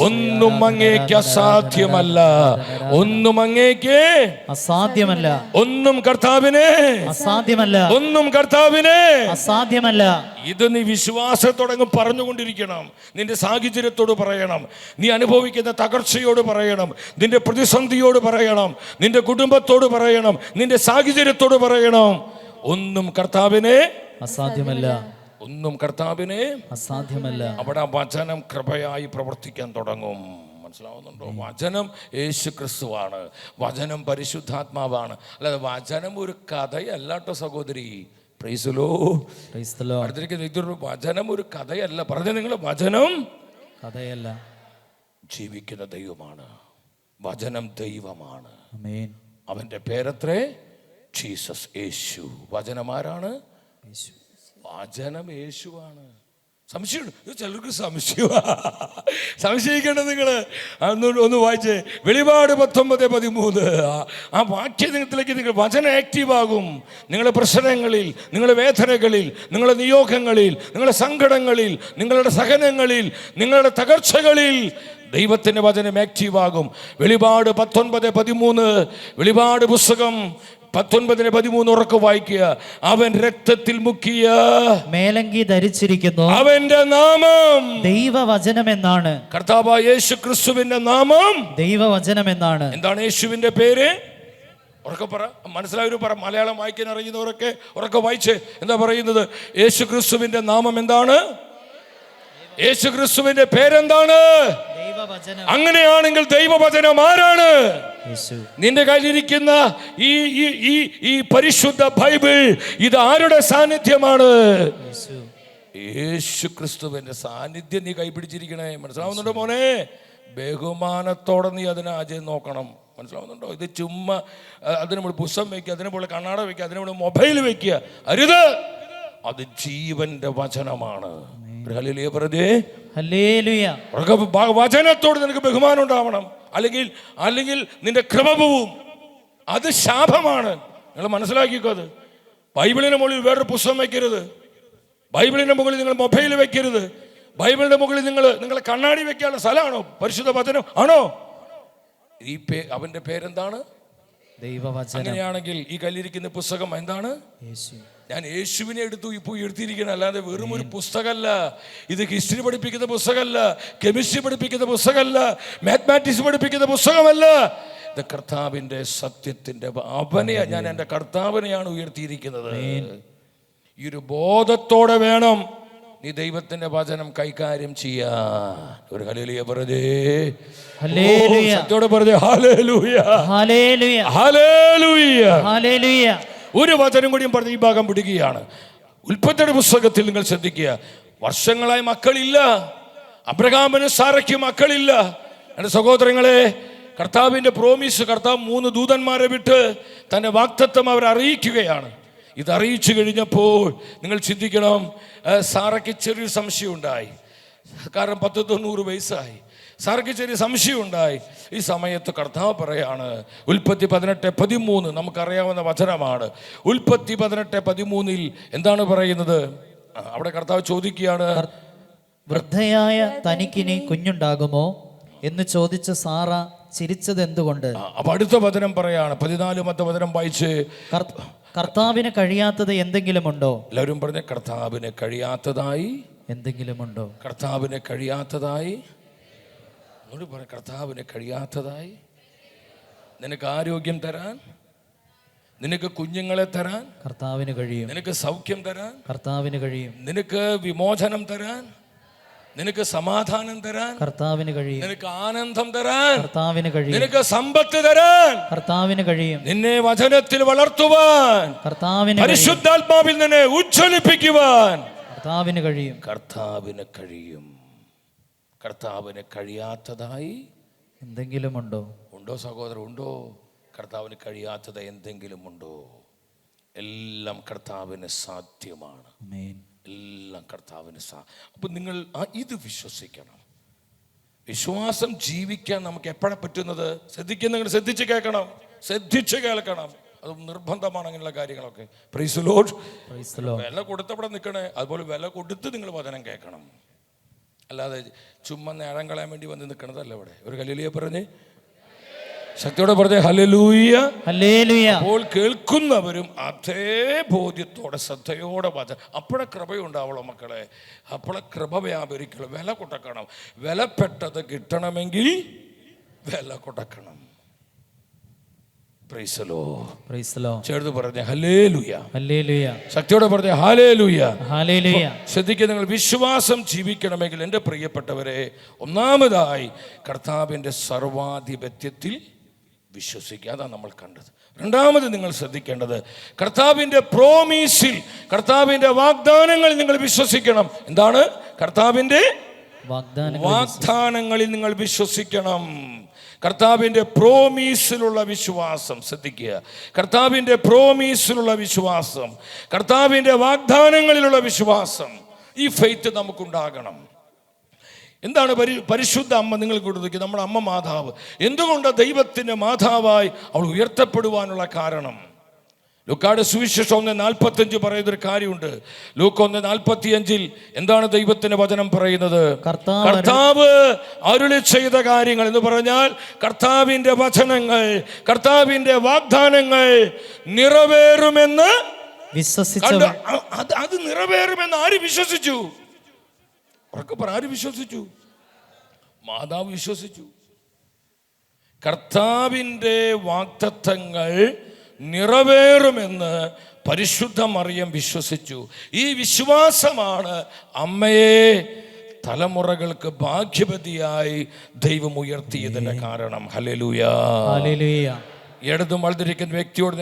ഒന്നും അങ്ങേക്ക് അസാധ്യമല്ല. ഒന്നും അങ്ങേക്ക് അസാധ്യമല്ല. ഒന്നും കർത്താവിനെ അസാധ്യമല്ല. ഒന്നും കർത്താവിനെ അസാധ്യമല്ല. ഇത് നീ വിശ്വാസത്തോടങ്ങ് പറഞ്ഞുകൊണ്ടിരിക്കണം. നിന്റെ സാഹചര്യത്തോട് പറയണം, നീ അനുഭവിക്കുന്ന തകർച്ചയോട് പറയണം, നിന്റെ പ്രതിസന്ധിയോട് പറയണം, നിന്റെ കുടുംബത്തോട് പറയണം, നിന്റെ സാഹചര്യത്തോട് പറയണം. ഒന്നും കർത്താവിനെ അസാധ്യമല്ല. ഒന്നും കർത്താവിനെ അസാധ്യമല്ല. അവിടെ വചനം കൃപയായി പ്രവർത്തിക്കാൻ തുടങ്ങും. മനസ്സിലാവുന്നുണ്ടോ? വചനം യേശു ക്രിസ്തുവാണ്. വചനം പരിശുദ്ധാത്മാവാണ്. അല്ലാതെ വചനം ഒരു കഥയല്ല കേട്ടോ സഹോദരി. Price the Lord. അടുത്തിരിക്കുന്ന ഇതൊരു വചനം ഒരു കഥയല്ല. പറഞ്ഞ നിങ്ങൾ, വചനം കഥയല്ല, ജീവിക്കുന്ന ദൈവമാണ്. വചനം ദൈവമാണ്. ആമേൻ. അവന്റെ പേരത്രേ ജീസസ്, യേശു. വചനം ആരാണ്? വചനം യേശുവാണ്. സംശയമുണ്ട് ചിലർക്ക്? സംശയിക്കേണ്ടത് നിങ്ങൾ ഒന്ന് വായിച്ചേ. വെളിപാട് 19:13. ആ വാക്യത്തിലേക്ക് നിങ്ങൾ വചനം ആക്റ്റീവാകും. നിങ്ങളുടെ പ്രശ്നങ്ങളിൽ, നിങ്ങളുടെ വേദനകളിൽ, നിങ്ങളുടെ നിയോഗങ്ങളിൽ, നിങ്ങളുടെ സങ്കടങ്ങളിൽ, നിങ്ങളുടെ സഹനങ്ങളിൽ, നിങ്ങളുടെ തകർച്ചകളിൽ ദൈവത്തിൻ്റെ വചനം ആക്റ്റീവാകും. വെളിപാട് 19:13. വെളിപാട് പുസ്തകം 19:13 ഉറക്കെ വായിക്കുക. അവൻ രക്തത്തിൽ മുക്കിയ മേലങ്കി ധരിച്ചിരിക്കുന്നു. അവന്റെ നാമം ദൈവവചനം എന്നാണ്. കർത്താവായ യേശു ക്രിസ്തുവിന്റെ നാമം ദൈവവചനം എന്നാണ്. എന്താണ് യേശുവിന്റെ പേര്? ഉറക്കെ പറ. മനസ്സിലായവർ പറ. മലയാളം വായിക്കാൻ അറിയുന്നവരൊക്കെ ഉറക്കെ വായിച്ച്. എന്താ പറയുന്നത്? യേശു ക്രിസ്തുവിന്റെ നാമം എന്താണ്? യേശു ക്രിസ്തുവിന്റെ പേരെന്താണ്? അങ്ങനെയാണെങ്കിൽ ദൈവവചനം ആരാണ്? നിന്റെ കയ്യിലിരിക്കുന്ന ഈ പരിശുദ്ധ ബൈബിൾ, ഇത് ആരുടെ സാന്നിധ്യമാണ്? യേശു ക്രിസ്തുവിന്റെ സാന്നിധ്യം നീ കൈപിടിച്ചിരിക്കണേ. മനസ്സിലാവുന്നുണ്ടോ മോനെ? ബഹുമാനത്തോടെ നീ അതിനെ ആദ്യം നോക്കണം. മനസ്സിലാവുന്നുണ്ടോ? ഇത് ചുമ്മാ അതിനുള്ള പുസ്തകം വയ്ക്കുക, അതിനെപ്പോലെ കണ്ണാട വയ്ക്കുക, അതിനെപ്പോലെ മൊബൈൽ വയ്ക്കുക, അരുത്. അത് ജീവന്റെ വചനമാണ്. വചനത്തോട് നിനക്ക് ബഹുമാനം ഉണ്ടാവണം. അല്ലെങ്കിൽ നിന്റെ കൃപ പോവും. അത് ശാപമാണ്. നിങ്ങൾ മനസ്സിലാക്കിക്കോ. അത് ബൈബിളിന് മുകളിൽ വേറൊരു പുസ്തകം വയ്ക്കരുത്. ബൈബിളിന്റെ മുകളിൽ നിങ്ങൾ മൊബൈൽ വെക്കരുത്. ബൈബിളിന്റെ മുകളിൽ നിങ്ങളെ കണ്ണാടി വെക്കാനുള്ള സ്ഥലമാണോ പരിശുദ്ധ വചനം? ആണോ? അവന്റെ പേരെന്താണ്? ദൈവവചനം. അങ്ങനെയാണെങ്കിൽ ഈ കല്ലിരിക്കുന്ന പുസ്തകം എന്താണ്? ഞാൻ യേശുവിനെ ഇപ്പോൾ എടുത്തിരിക്കണം. അല്ലാതെ വെറും ഒരു പുസ്തകമല്ല. ഇത് ഹിസ്റ്ററി പഠിപ്പിക്കുന്ന പുസ്തകമല്ല, കെമിസ്ട്രി പഠിപ്പിക്കുന്ന പുസ്തകമല്ല, മാത്തമാറ്റിക്സ് പഠിപ്പിക്കുന്ന പുസ്തകമല്ല. ഇത് കർത്താവിന്റെ സത്യത്തിന്റെ ഞാൻ എൻ്റെ കർത്താവിനെയാണ് ഉയർത്തിയിരിക്കുന്നത്. ഈ ഒരു ബോധത്തോടെ വേണം നീ ദൈവത്തിന്റെ വചനം കൈകാര്യം ചെയ്യാൻ. ഒരു ഹല്ലേലൂയ പറഞ്ഞേ. സത്യോടെ പറഞ്ഞേ ഹല്ലേലൂയ. ഹല്ലേലൂയ. ഹല്ലേലൂയ. ഹല്ലേലൂയ. ഒരു വചനം കൂടിയും പറഞ്ഞ് ഈ ഭാഗം പിടിക്കുകയാണ്. ഉൽപ്പത്തിയുടെ പുസ്തകത്തിൽ നിങ്ങൾ ശ്രദ്ധിക്കുക. വർഷങ്ങളായി മക്കളില്ല. അബ്രഹാമിന് സാറയ്ക്ക് മക്കളില്ല. എൻ്റെ സഹോദരങ്ങളെ, കർത്താവിൻ്റെ പ്രോമിസ്, കർത്താവ് 3 ദൂതന്മാരെ വിട്ട് തൻ്റെ വാഗ്ദത്തം അവരെ അറിയിക്കുകയാണ്. ഇത് അറിയിച്ചു കഴിഞ്ഞപ്പോൾ നിങ്ങൾ ചിന്തിക്കണം, സാറയ്ക്ക് ചെറിയൊരു സംശയം ഉണ്ടായി. കാരണം 90 വയസ്സായി. സാറയ്ക്ക് ചെറിയ സംശയം ഉണ്ടായി. ഈ സമയത്ത് കർത്താവ് പറയാണ്, ഉൽപ്പത്തി 18:13 നമുക്കറിയാവുന്ന വചനമാണ്. ഉൽപ്പത്തി 18:13 എന്താണ് പറയുന്നത്? അവിടെ കർത്താവ് ചോദിക്കുകയാണ്, വൃദ്ധയായ തനിക്കിനി കുഞ്ഞുണ്ടാകുമോ എന്ന് ചോദിച്ച സാറ ചിരിച്ചത് എന്തുകൊണ്ട്? അപ്പൊ അടുത്ത വചനം പറയാണ്, 14ാമത്തെ വചനം വായിച്ച്. കർത്താവിന് കഴിയാത്തത് എന്തെങ്കിലും ഉണ്ടോ? എല്ലാവരും പറഞ്ഞ കർത്താവിന് കഴിയാത്തതായി എന്തെങ്കിലും ഉണ്ടോ? കർത്താവിന് കഴിയാത്തതായി. കർത്താവിന് കഴിയാത്തതായി. നിനക്ക് ആരോഗ്യം തരാൻ, നിനക്ക് കുഞ്ഞുങ്ങളെ തരാൻ കർത്താവിന് കഴിയും. നിനക്ക് സൗഖ്യം തരാൻ കർത്താവിന് കഴിയും. നിനക്ക് വിമോചനം തരാൻ, നിനക്ക് സമാധാനം തരാൻ കർത്താവിന് കഴിയും. നിനക്ക് ആനന്ദം തരാൻ കർത്താവിന് കഴിയും. നിനക്ക് സമ്പത്ത് തരാൻ കർത്താവിന് കഴിയും. നിന്നെ വചനത്തിൽ വളർത്തുവാൻ, കർത്താവിന് പരിശുദ്ധാത്മാവിൽ നിന്നെ ഉജ്ജ്വലിപ്പിക്കുവാൻ കർത്താവിന് കഴിയും. കർത്താവിന് കഴിയും. കർത്താവിന് കഴിയാത്തതായി എന്തെങ്കിലും ഉണ്ടോ? ഉണ്ടോ സഹോദരൻ? ഉണ്ടോ? കർത്താവിന് കഴിയാത്തത് എന്തെങ്കിലും ഉണ്ടോ? എല്ലാം കർത്താവിന് സാധ്യമാണ്. ആമേൻ. എല്ലാം കർത്താവിന് അപ്പം നിങ്ങൾ ഇത് വിശ്വസിക്കണം. വിശ്വാസം ജീവിക്കാൻ നമുക്ക് എപ്പോഴാണ് പറ്റുന്നത്? നിങ്ങൾ ശ്രദ്ധിച്ച് കേൾക്കണം, ശ്രദ്ധിച്ച് കേൾക്കണം. അത് നിർബന്ധമാണ് അങ്ങനെയുള്ള കാര്യങ്ങളൊക്കെ. Price the Lord. വില കൊടുത്തവിടെ നിൽക്കണേ, അതുപോലെ വില കൊടുത്ത് നിങ്ങൾ വചനം കേൾക്കണം. അല്ലാതെ ചുമ്മാ നേരം കളയാൻ വേണ്ടി വന്ന് നിൽക്കണതല്ല. ഇവിടെ ഒരു ഹല്ലേലൂയ പറഞ്ഞേ, ശക്തിയോടെ പറഞ്ഞേ ഹല്ലേലൂയ. ഹല്ലേലൂയ. അപ്പോൾ കേൾക്കുന്നവരും അതേ ബോധ്യത്തോടെ ശ്രദ്ധയോടെ വചനം, അപ്പോഴെ കൃപയുണ്ടാവുള്ളൂ മക്കളെ. അപ്പോഴെ കൃപ വ്യാപരിക്കുള്ളൂ. വില കൊടുക്കണം. വിലപ്പെട്ടത് കിട്ടണമെങ്കിൽ വില കൊടുക്കണം. Price the lord. Praise the Lord. ചേർത്ത് പറഞ്ഞേ ഹല്ലേലൂയ. ഹല്ലേലൂയ. ശക്തിയോടെ പറഞ്ഞേ ഹല്ലേലൂയ. ഹല്ലേലൂയ. ശ്രദ്ധിക്കുക, നിങ്ങൾ വിശ്വാസം ജീവിക്കണമെങ്കിൽ എൻ്റെ പ്രിയപ്പെട്ടവരെ, ഒന്നാമതായി കർത്താവിൻ്റെ സർവാധിപത്യത്തിൽ വിശ്വസിക്കുക. അതാണ് നമ്മൾ കണ്ടത്. രണ്ടാമത് നിങ്ങൾ ശ്രദ്ധിക്കേണ്ടത് കർത്താവിൻ്റെ പ്രോമിസിൽ, കർത്താവിൻ്റെ വാഗ്ദാനങ്ങളിൽ നിങ്ങൾ വിശ്വസിക്കണം. എന്താണ്? കർത്താവിൻ്റെ വാഗ്ദാനങ്ങളിൽ നിങ്ങൾ വിശ്വസിക്കണം. കർത്താവിൻ്റെ പ്രോമിസിലുള്ള വിശ്വാസം. ശ്രദ്ധിക്കുക, കർത്താവിൻ്റെ പ്രോമിസിലുള്ള വിശ്വാസം, കർത്താവിൻ്റെ വാഗ്ദാനങ്ങളിലുള്ള വിശ്വാസം. ഈ ഫെയ്ത്ത് നമുക്കുണ്ടാകണം. എന്താണ് പരിശുദ്ധ അമ്മ നിങ്ങൾ കൊടുക്കുക? നമ്മുടെ അമ്മ മാതാവ്. എന്തുകൊണ്ട് ദൈവത്തിൻ്റെ മാതാവായി അവൾ ഉയർത്തപ്പെടുവാനുള്ള കാരണം? ലൂക്കായുടെ സുവിശേഷം 1:45 പറയുന്നൊരു കാര്യമുണ്ട്. ലൂക്ക 1:45 എന്താണ് ദൈവത്തിന്റെ വചനം പറയുന്നത്? കർത്താവ് അരുളി ചെയ്ത കാര്യങ്ങൾ എന്ന് പറഞ്ഞാൽ കർത്താവിന്റെ വചനങ്ങൾ, കർത്താവിന്റെ വാഗ്ദാനങ്ങൾ നിറവേറുമെന്ന് വിശ്വസിച്ചു. അത് നിറവേറുമെന്ന് ആര് വിശ്വസിച്ചു? ആര് വിശ്വസിച്ചു? മാതാവ് വിശ്വസിച്ചു. കർത്താവിൻ്റെ വാഗ്ദത്തങ്ങൾ നിറവേറുമെന്ന് പരിശുദ്ധ മറിയം വിശ്വസിച്ചു. ഈ വിശ്വാസമാണ് അമ്മയെ തലമുറകൾക്ക് ഭാഗ്യവതിയായി ദൈവം ഉയർത്തിയതിന്റെ കാരണം. ഹല്ലേലൂയ. ഹല്ലേലൂയ. ഇടതും വലതിരിക്കുന്ന വ്യക്തിയോട്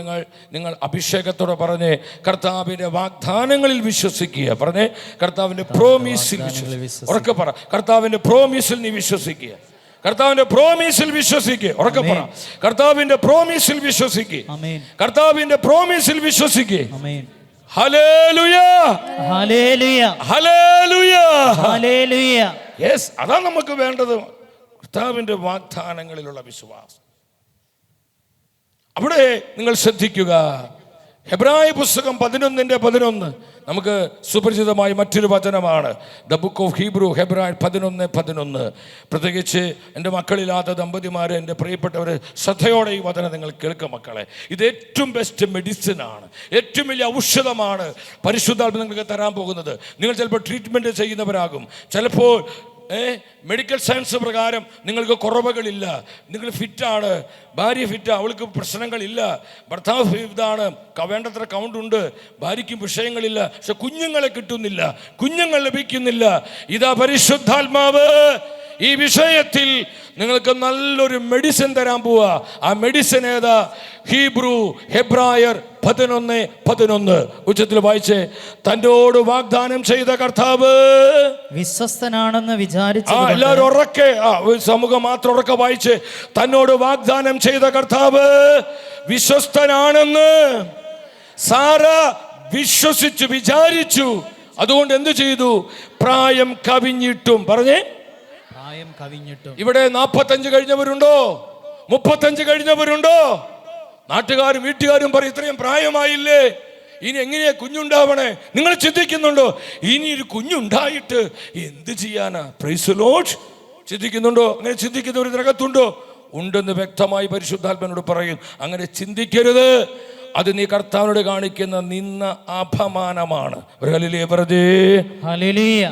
നിങ്ങൾ അഭിഷേകത്തോടെ പറഞ്ഞ് കർത്താവിൻ്റെ വാഗ്ദാനങ്ങളിൽ വിശ്വസിക്കുക. പറഞ്ഞേ, കർത്താവിൻ്റെ പ്രോമിസിൽ വിശ്വസിക്കുക. ഉറക്കെ പറ, കർത്താവിൻ്റെ പ്രോമിസിൽ നീ വിശ്വസിക്കുക. കർത്താവിന്റെ പ്രോമിസിൽ വിശ്വസിക്കുക. ഉറക്കെ പറ, കർത്താവിന്റെ പ്രോമിസിൽ വിശ്വസിക്കുക. കർത്താവിന്റെ പ്രോമിസിൽ വിശ്വസിക്കുക. Hallelujah. Hallelujah. Hallelujah. Hallelujah. Yes, അതാണ് നമുക്ക് വേണ്ടത്. കർത്താവിന്റെ വാഗ്ദാനങ്ങളിലുള്ള വിശ്വാസം. അവിടെ നിങ്ങൾ ശ്രദ്ധിക്കുക, ഹെബ്രായ പുസ്തകം 11:11 നമുക്ക് സുപരിചിതമായ മറ്റൊരു വചനമാണ്. ദ ബുക്ക് ഓഫ് ഹീബ്രു, ഹെബ്രായ 11:11. പ്രത്യേകിച്ച് എൻ്റെ മക്കളില്ലാത്ത ദമ്പതിമാർ, എൻ്റെ പ്രിയപ്പെട്ടവർ, ശ്രദ്ധയോടെ ഈ വചനം നിങ്ങൾ കേൾക്കുക മക്കളെ. ഇത് ഏറ്റവും ബെസ്റ്റ് മെഡിസിൻ ആണ്, ഏറ്റവും വലിയ ഔഷധമാണ് പരിശുദ്ധാത്മ നിങ്ങൾക്ക് തരാൻ പോകുന്നത്. നിങ്ങൾ ചിലപ്പോൾ ട്രീറ്റ്മെൻറ്റ് ചെയ്യുന്നവരാകും, ചിലപ്പോൾ മെഡിക്കൽ സയൻസ് പ്രകാരം നിങ്ങൾക്ക് കുറവുകളില്ല, നിങ്ങൾ ഫിറ്റാണ്, ഭാര്യ ഫിറ്റ്, അവൾക്ക് പ്രശ്നങ്ങളില്ല, ഭർത്താവ് ഇതാണ്, വേണ്ടത്ര കൗണ്ട് ഉണ്ട്, ഭാര്യയ്ക്കും വിഷയങ്ങളില്ല, പക്ഷെ കുഞ്ഞുങ്ങളെ കിട്ടുന്നില്ല, കുഞ്ഞുങ്ങൾ ലഭിക്കുന്നില്ല. ഇതാ പരിശുദ്ധാത്മാവ് ഈ വിഷയത്തിൽ നിങ്ങൾക്ക് നല്ലൊരു മെഡിസിൻ തരാൻ പോവാ. ആ മെഡിസിൻ ഏതാ? ഹെബ്രായർ 11:11 ഉച്ചത്തിൽ വായിച്ചേ. തന്നോട് വാഗ്ദാനം ചെയ്ത കർത്താവ് വിശ്വസ്തനാണെന്ന് വിചാരിച്ചു. എല്ലാവരും ഉറക്കെ, സമൂഹം മാത്രം ഉറക്കെ വായിച്ചേ. തന്നോട് വാഗ്ദാനം ചെയ്ത കർത്താവ് വിശ്വസ്തനാണെന്ന് സാറ വിശ്വസിച്ചു, വിചാരിച്ചു. അതുകൊണ്ട് എന്ത് ചെയ്തു? പ്രായം കവിഞ്ഞിട്ടും, പറഞ്ഞേ, പ്രായം കവിഞ്ഞിട്ടും. ഇവിടെ 45 കഴിഞ്ഞവരുണ്ടോ? 35 കഴിഞ്ഞവരുണ്ടോ? നാട്ടുകാരും വീട്ടുകാരും പറയും, ഇത്രയും പ്രായമായില്ലേ, ഇനി എങ്ങനെയാ കുഞ്ഞുണ്ടാവണേ? നിങ്ങൾ ചിന്തിക്കുന്നുണ്ടോ? ഇനി ഒരു കുഞ്ഞുണ്ടായിട്ട് എന്ത് ചെയ്യാനാ? Praise the lord. ചിന്തിക്കുന്നുണ്ടോ? അങ്ങനെ ചിന്തിക്കുന്നവർ ഇതിനകത്തുണ്ടോ? ഉണ്ടെന്ന് വ്യക്തമായി പരിശുദ്ധാത്മനോട് പറയും. അങ്ങനെ ചിന്തിക്കരുത്. അത് നീ കർത്താവിനോട് കാണിക്കുന്ന നിന്ന അപമാനമാണ്. ഒരു ഹല്ലേലൂയ പറഞ്ഞേ. ഹല്ലേലൂയ.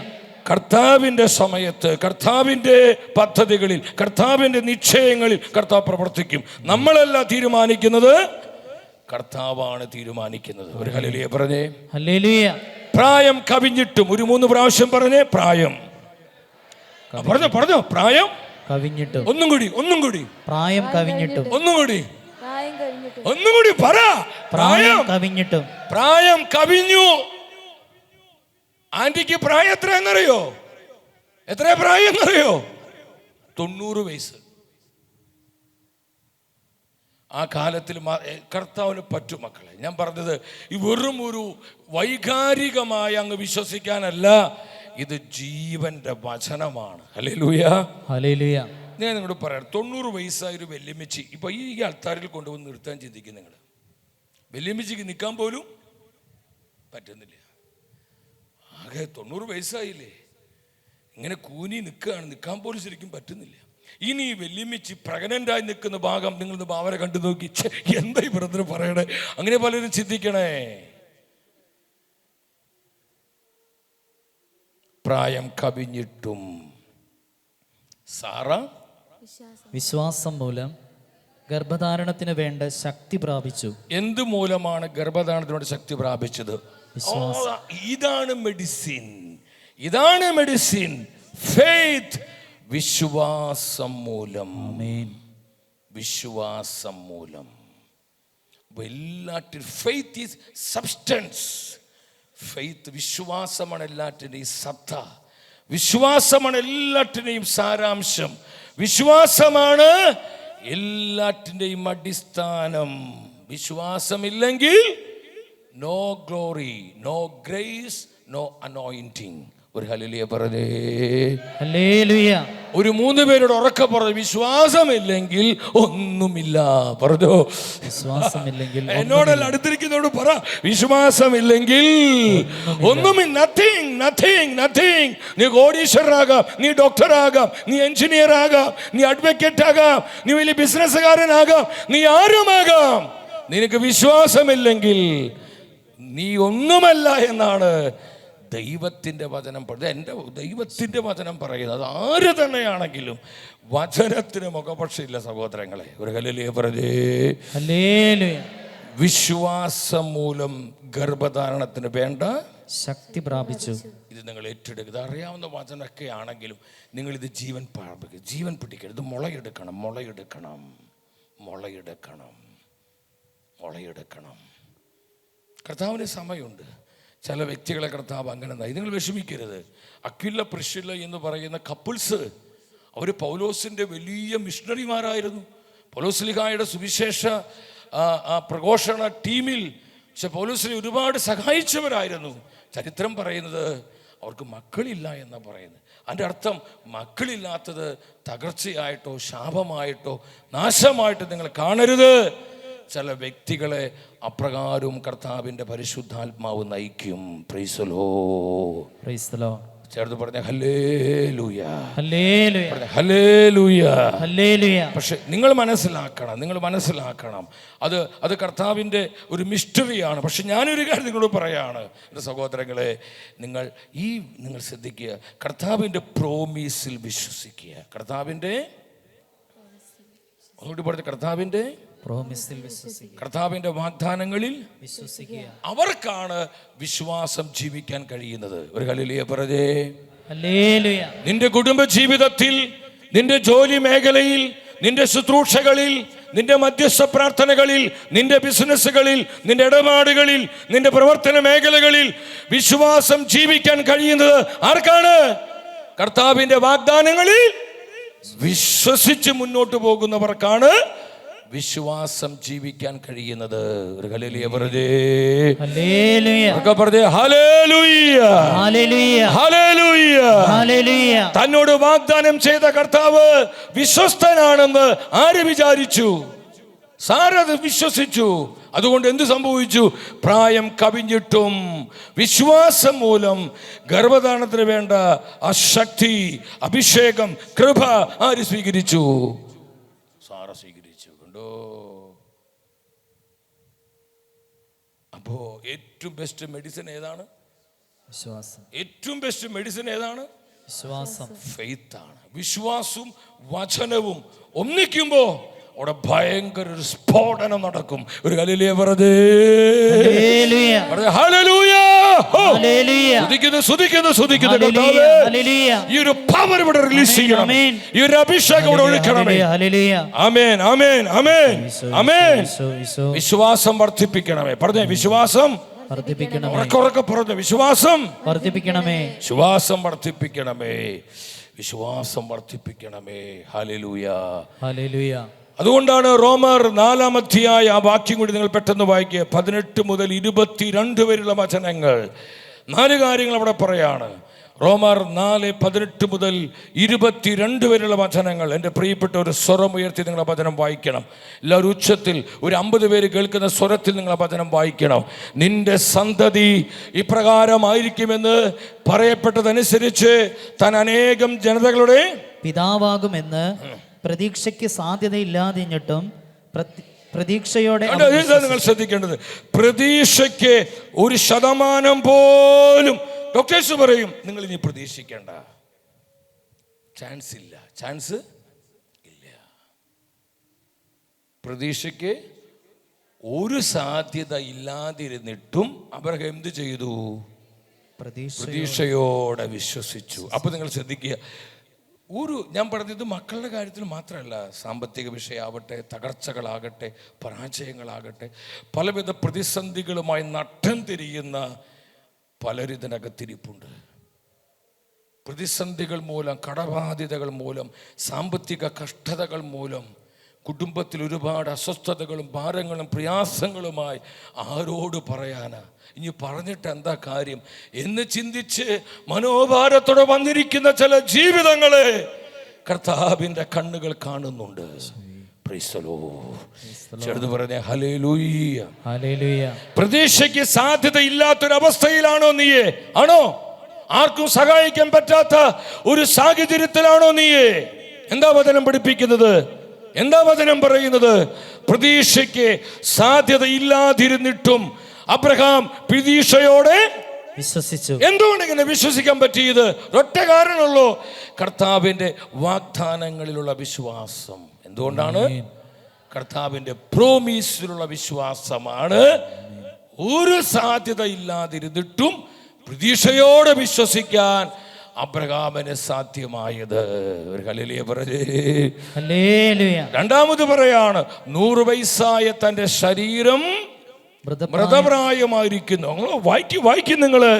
കർത്താവിൻ്റെ സമയത്ത്, കർത്താവിൻ്റെ പദ്ധതികളിൽ, കർത്താവിൻ്റെ നിശ്ചയങ്ങളിൽ കർത്താവ് പ്രവർത്തിക്കും. നമ്മളല്ല തീരുമാനിക്കുന്നത്, കർത്താവാണ് തീരുമാനിക്കുന്നത്. ഒരു ഹല്ലേലൂയ പറഞ്ഞേ. ഹല്ലേലൂയ. പ്രായം കവിഞ്ഞിട്ടും, ഒരു 3 പ്രാവശ്യം പറഞ്ഞേ. പ്രായം പറഞ്ഞോ. പ്രായം കവിഞ്ഞിട്ടും. ഒന്നും കൂടി. പ്രായം കവിഞ്ഞിട്ടും. ഒന്നും കൂടി പറ. പ്രായം കവിഞ്ഞിട്ടും. പ്രായം കവിഞ്ഞു. ആന്റിക്ക് പ്രായം എത്രയെന്നറിയോ? എത്ര പ്രായം എന്നറിയോ? 90 വയസ്സ്. ആ കാലത്തിൽ കർത്താവിന് പറ്റും മക്കളെ. ഞാൻ പറഞ്ഞത് ഈ വെറും ഒരു വൈകാരികമായി അങ്ങ് വിശ്വസിക്കാനല്ല, ഇത് ജീവന്റെ വചനമാണ്. Hallelujah, hallelujah. ഞാൻ നിങ്ങളോട് പറയാം, 90 വയസ്സായ ഒരു വല്യമ്മച്ചി ഇപ്പൊ ഈ ആൾക്കാരിൽ കൊണ്ടുവന്ന് നിർത്താൻ ചിന്തിക്കും നിങ്ങൾ. വല്യമ്മച്ചിക്ക് നിൽക്കാൻ പോലും പറ്റുന്നില്ല. ആകെ 90 വയസ്സായില്ലേ, ഇങ്ങനെ കൂനി നിൽക്കുകയാണ്, നിൽക്കാൻ പോലും ശരിക്കും പറ്റുന്നില്ല. ഇനി വല്യമ്മച്ചി പ്രഗ്നൻ്റായി നിൽക്കുന്ന ഭാഗം നിങ്ങൾ അവരെ കണ്ടു നോക്കി, എന്താ ഈ ബ്രദർ പറയണേ? അങ്ങനെ പലരും ചിന്തിക്കണേ. പ്രായം കവിഞ്ഞിട്ടും സാറ വിശ്വാസം മൂലം ഗർഭധാരണത്തിന് വേണ്ട ശക്തി പ്രാപിച്ചു. എന്ത് മൂലമാണ് ഗർഭധാരണത്തിനോട് ശക്തി പ്രാപിച്ചത്? ഇതാണ് മെഡിസിൻ, ഇതാണ് മെഡിസിൻ. ഫെയ്ത്ത്, വിശ്വാസം മൂലം. വിശ്വാസം മൂലം. എല്ലാറ്റിനും ഫെയ്ത്ത് ഈസ് സബ്സ്റ്റൻസ്. ഫെയ്ത്ത്, വിശ്വാസമാണ് എല്ലാറ്റിനെയും സത്ത, വിശ്വാസമാണ് എല്ലാറ്റിനെയും സാരാംശം, വിശ്വാസമാണ് എല്ലാറ്റിൻ്റെയും അടിസ്ഥാനം. വിശ്വാസമില്ലെങ്കിൽ no glory, no grace, no anointing. ഒരു ഹല്ലേലൂയ പറഞ്ഞേ. ഹല്ലേലൂയ. ഒരു 3 പേരോട് ഉറക്കെ പറഞ്ഞു, വിശ്വാസമില്ലെങ്കിൽ ഒന്നുമില്ല. പറഞ്ഞോ, വിശ്വാസമില്ലെങ്കിൽ. എന്നോടല്ല അടുത്തിരിക്കുന്നതോട് പറ, വിശ്വാസമില്ലെങ്കിൽ ഒന്നുമില്ല. Nothing, nothing, nothing. നീ കോടീശ്വരനാകാം, നീ ഡോക്ടറാകാം, നീ എഞ്ചിനീയർ ആകാം, നീ അഡ്വക്കേറ്റ് ആകാം, നീ വലിയ ബിസിനസ്സുകാരനാകാം, നീ ആരുമാകാം. നിനക്ക് വിശ്വാസമില്ലെങ്കിൽ നീ ഒന്നുമല്ല എന്നാണ് ദൈവത്തിൻ്റെ വചനം പറയുന്നത്. എൻ്റെ ദൈവത്തിൻ്റെ വചനം പറയുന്നത്. അത് ആര് തന്നെയാണെങ്കിലും വചനത്തിന് മുഖപക്ഷമില്ല സഹോദരങ്ങളെ. ഒരു ഹല്ലേലൂയ പറഞ്ഞേ. ഹല്ലേലൂയ. വിശ്വാസം മൂലം ഗർഭധാരണത്തിന് വേണ്ട ശക്തി പ്രാപിച്ചു. ഇത് നിങ്ങൾ ഏറ്റെടുക്കുക. അറിയാവുന്ന വചനമൊക്കെ ആണെങ്കിലും നിങ്ങളിത് ജീവൻ പ്രാപിക്കുക, ജീവൻ പിടിക്കരുത്. ഇത് മുളയെടുക്കണം, മുളയെടുക്കണം, മുളയെടുക്കണം, മുളയെടുക്കണം. കർത്താവിന് സമയമുണ്ട്. ചില വ്യക്തികളെ കർത്താവ് അങ്ങനെ നയി. നിങ്ങൾ വിഷമിക്കരുത്. അക്വില പ്രിസ്കില്ല എന്ന് പറയുന്ന കപ്പിൾസ്, അവർ പൗലോസിൻ്റെ വലിയ മിഷണറിമാരായിരുന്നു. പൗലോസ്ലീഹായുടെ സുവിശേഷ പ്രഘോഷണ ടീമിൽ പക്ഷെ പൗലോസിനെ ഒരുപാട് സഹായിച്ചവരായിരുന്നു. ചരിത്രം പറയുന്നത് അവർക്ക് മക്കളില്ല എന്നാണ് പറയുന്നത്. അതിൻ്റെ അർത്ഥം മക്കളില്ലാത്തത് തകർച്ചയായിട്ടോ ശാപമായിട്ടോ നാശമായിട്ടോ നിങ്ങൾ കാണരുത്. ചില വ്യക്തികളെ അപ്രകാരവും കർത്താവിൻ്റെ പരിശുദ്ധാത്മാവ് നയിക്കും. Price the lord. Praise the Lord. ചേർത്ത് പറഞ്ഞ ഹല്ലേലൂയ, ഹല്ലേലൂയ, ഹല്ലേലൂയ, ഹല്ലേലൂയ. പക്ഷെ നിങ്ങൾ മനസ്സിലാക്കണം, അത് കർത്താവിൻ്റെ ഒരു മിസ്റ്ററിയാണ്. പക്ഷെ ഞാനൊരു കാര്യം നിങ്ങളോട് പറയാണ്, എൻ്റെ സഹോദരങ്ങളെ, നിങ്ങൾ ശ്രദ്ധിക്കുക. കർത്താവിൻ്റെ പ്രോമിസിൽ വിശ്വസിക്കുക. കർത്താവിൻ്റെ ഒന്നുകൂടി പറഞ്ഞ കർത്താവിൻ്റെ പ്രോമിസിൽ വിശ്വസിക്കുക, കർത്താവിൻ്റെ വാഗ്ദാനങ്ങളിൽ വിശ്വസിക്കുക. അവർക്കാണ് വിശ്വാസം ജീവിക്കാൻ കഴിയുന്നത്. ഒരു ഹല്ലേലൂയ പറഞ്ഞേ. ഹല്ലേലൂയ. നിന്റെ കുടുംബ ജീവിതത്തിൽ, നിന്റെ ജോലി മേഖലയിൽ, നിന്റെ ശുശ്രൂഷകളിൽ, നിന്റെ മധ്യസ്ഥ പ്രാർത്ഥനകളിൽ, നിന്റെ ബിസിനസ്സുകളിൽ, നിന്റെ ഇടപാടുകളിൽ, നിന്റെ പ്രവർത്തന മേഖലകളിൽ വിശ്വാസം ജീവിക്കാൻ കഴിയുന്നത് ആർക്കാണ്? കർത്താവിൻ്റെ വാഗ്ദാനങ്ങളിൽ വിശ്വസിച്ച് മുന്നോട്ട് പോകുന്നവർക്കാണ് വിശ്വാസം ജീവിക്കാൻ കഴിയുന്നത്. ഒരു ഹല്ലേലൂയ പറഞ്ഞേ. ഹല്ലേലൂയ. പറഞ്ഞേ ഹല്ലേലൂയ, ഹല്ലേലൂയ, ഹല്ലേലൂയ, ഹല്ലേലൂയ. തന്നോട് വാഗ്ദാനം ചെയ്ത കർത്താവ് വിശ്വസ്തനാണെന്ന് ആര് വിചാരിച്ചു? സാരത് വിശ്വസിച്ചു. അതുകൊണ്ട് എന്ത് സംഭവിച്ചു? പ്രായം കവിഞ്ഞിട്ടും വിശ്വാസം മൂലം ഗർഭധാരണത്തിന് വേണ്ട ആ ശക്തി, അഭിഷേകം, കൃപ ആര് സ്വീകരിച്ചു? സാറ സ്വീകരിച്ചു. കണ്ടോ? അപ്പോ ഏറ്റവും ബെസ്റ്റ് മെഡിസിൻ ഏതാണ്? വിശ്വാസം. ഏറ്റവും ബെസ്റ്റ് മെഡിസിൻ ഏതാണ്? വിശ്വാസം. ഫെയ്ത്ത് ആണ്. വിശ്വാസവും വചനവും ഒന്നിക്കുമ്പോ അവിടെ ഭയങ്കര ഒരു സ്ഫോടനം നടക്കും. ഒരു ഹല്ലേലൂയ പറഞ്ഞേ. Hallelujah, hallelujah, hallelujah. സ്തുതിക്കുന്നു കർത്താവേ. ഈ ഒരു പവർ ഇവിടെ റിലീസ് ചെയ്യണം. ഈ ഒരു അഭിഷേകം ഇവിടെ ഒഴുക്കണമേ. ഹല്ലേലൂയ. ആമേൻ, ആമേൻ, ആമേൻ, ആമേൻ. വിശ്വാസം വർദ്ധിപ്പിക്കണമേ. പറഞ്ഞേ, വിശ്വാസം വർദ്ധിപ്പിക്കണമേ. ഉറക്കെ പറഞ്ഞു, വിശ്വാസം വർദ്ധിപ്പിക്കണമേ. വിശ്വാസം വർദ്ധിപ്പിക്കണമേ, വിശ്വാസം വർദ്ധിപ്പിക്കണമേ. Hallelujah, hallelujah. അതുകൊണ്ടാണ് റോമർ 4-ാം അധ്യായം ആ വാക്യം കൂടി നിങ്ങൾ പെട്ടെന്ന് വായിക്കുക. 18 മുതൽ 22 വരെയുള്ള വചനങ്ങൾ, 4 കാര്യങ്ങൾ അവിടെ പറയാണ്. റോമർ 4:18 മുതൽ 22 വരെയുള്ള വചനങ്ങൾ. എൻ്റെ പ്രിയപ്പെട്ട ഒരു സ്വരം ഉയർത്തി നിങ്ങൾ ആ വചനം വായിക്കണം. എല്ലാവരും ഉച്ചത്തിൽ ഒരു 50 പേര് കേൾക്കുന്ന സ്വരത്തിൽ നിങ്ങൾ ആ വചനം വായിക്കണം. നിന്റെ സന്തതി ഇപ്രകാരമായിരിക്കുമെന്ന് പറയപ്പെട്ടതനുസരിച്ച് താൻ അനേകം ജനതകളുടെ പിതാവാകുമെന്ന് പ്രതീക്ഷയ്ക്ക് സാധ്യതയില്ലാതിഞ്ഞിട്ടും പ്രതീക്ഷയോടെ നിങ്ങൾ ശ്രദ്ധിക്കേണ്ടത്, പ്രതീക്ഷയ്ക്ക് 1% പോലും ഡോക്ടേഴ്സ് പറയും നിങ്ങൾ ഇനി പ്രതീക്ഷിക്കേണ്ട, ചാൻസ് ഇല്ല. പ്രതീക്ഷയ്ക്ക് ഒരു സാധ്യത ഇല്ലാതിരുന്നിട്ടും അബ്രഹാം എന്ത് ചെയ്തു? പ്രതീക്ഷയോടെ വിശ്വസിച്ചു. അപ്പൊ നിങ്ങൾ ശ്രദ്ധിക്കുക, ഞാൻ പറഞ്ഞത് മക്കളുടെ കാര്യത്തിൽ മാത്രമല്ല, സാമ്പത്തിക വിഷയമാവട്ടെ, തകർച്ചകളാകട്ടെ, പരാജയങ്ങളാകട്ടെ, പലവിധ പ്രതിസന്ധികളുമായി നട്ടം തിരിയുന്ന പലരും ഇതിനകത്തിരിപ്പുണ്ട്. പ്രതിസന്ധികൾ മൂലം, കടബാധ്യതകൾ മൂലം, സാമ്പത്തിക കഷ്ടതകൾ മൂലം കുടുംബത്തിൽ ഒരുപാട് അസ്വസ്ഥതകളും ഭാരങ്ങളും പ്രയാസങ്ങളുമായി ആരോട് പറയാനാ? ഇനി പറഞ്ഞിട്ട് എന്താ കാര്യം എന്ന് ചിന്തിച്ച് മനോഭാരത്തോടെ വന്നിരിക്കുന്ന ചില ജീവിതങ്ങളെ കർത്താവിൻ്റെ കണ്ണുകൾ കാണുന്നുണ്ട്. ചേർന്ന് പറഞ്ഞ ഹല്ലേലൂയ, ഹല്ലേലൂയ. പ്രതീക്ഷയ്ക്ക് സാധ്യത ഇല്ലാത്തൊരവസ്ഥയിലാണോ നീയെ? ആണോ? ആർക്കും സഹായിക്കാൻ പറ്റാത്ത ഒരു സാഹചര്യത്തിലാണോ നീയെ? എന്താ വചനം പഠിപ്പിക്കുന്നത്? എന്താ വചനം പറയുന്നത്? പ്രതീക്ഷയ്ക്ക് സാധ്യത ഇല്ലാതിരുന്നിട്ടും അബ്രഹാം പ്രതീക്ഷയോടെ വിശ്വസിച്ചു. എന്തുകൊണ്ട് ഇങ്ങനെ വിശ്വസിക്കാൻ പറ്റിയത്? ഒറ്റ കാരണമുള്ളൂ, കർത്താവിൻ്റെ വാഗ്ദാനങ്ങളിലുള്ള വിശ്വാസം. എന്തുകൊണ്ടാണ്? കർത്താവിൻ്റെ പ്രോമിസിലുള്ള വിശ്വാസമാണ് ഒരു സാധ്യത ഇല്ലാതിരുന്നിട്ടും പ്രതീക്ഷയോടെ വിശ്വസിക്കാൻ അബ്രഹാമിന് സാധ്യമായത്. ഒരു ഹല്ലേലൂയ പറഞ്ഞേ. ഹല്ലേലൂയ. രണ്ടാമത് പറയാണ്, 100 വയസ്സായ തൻ്റെ ശരീരം മൃതപ്രായമായിരിക്കുന്നു. വായിക്കും നിങ്ങള്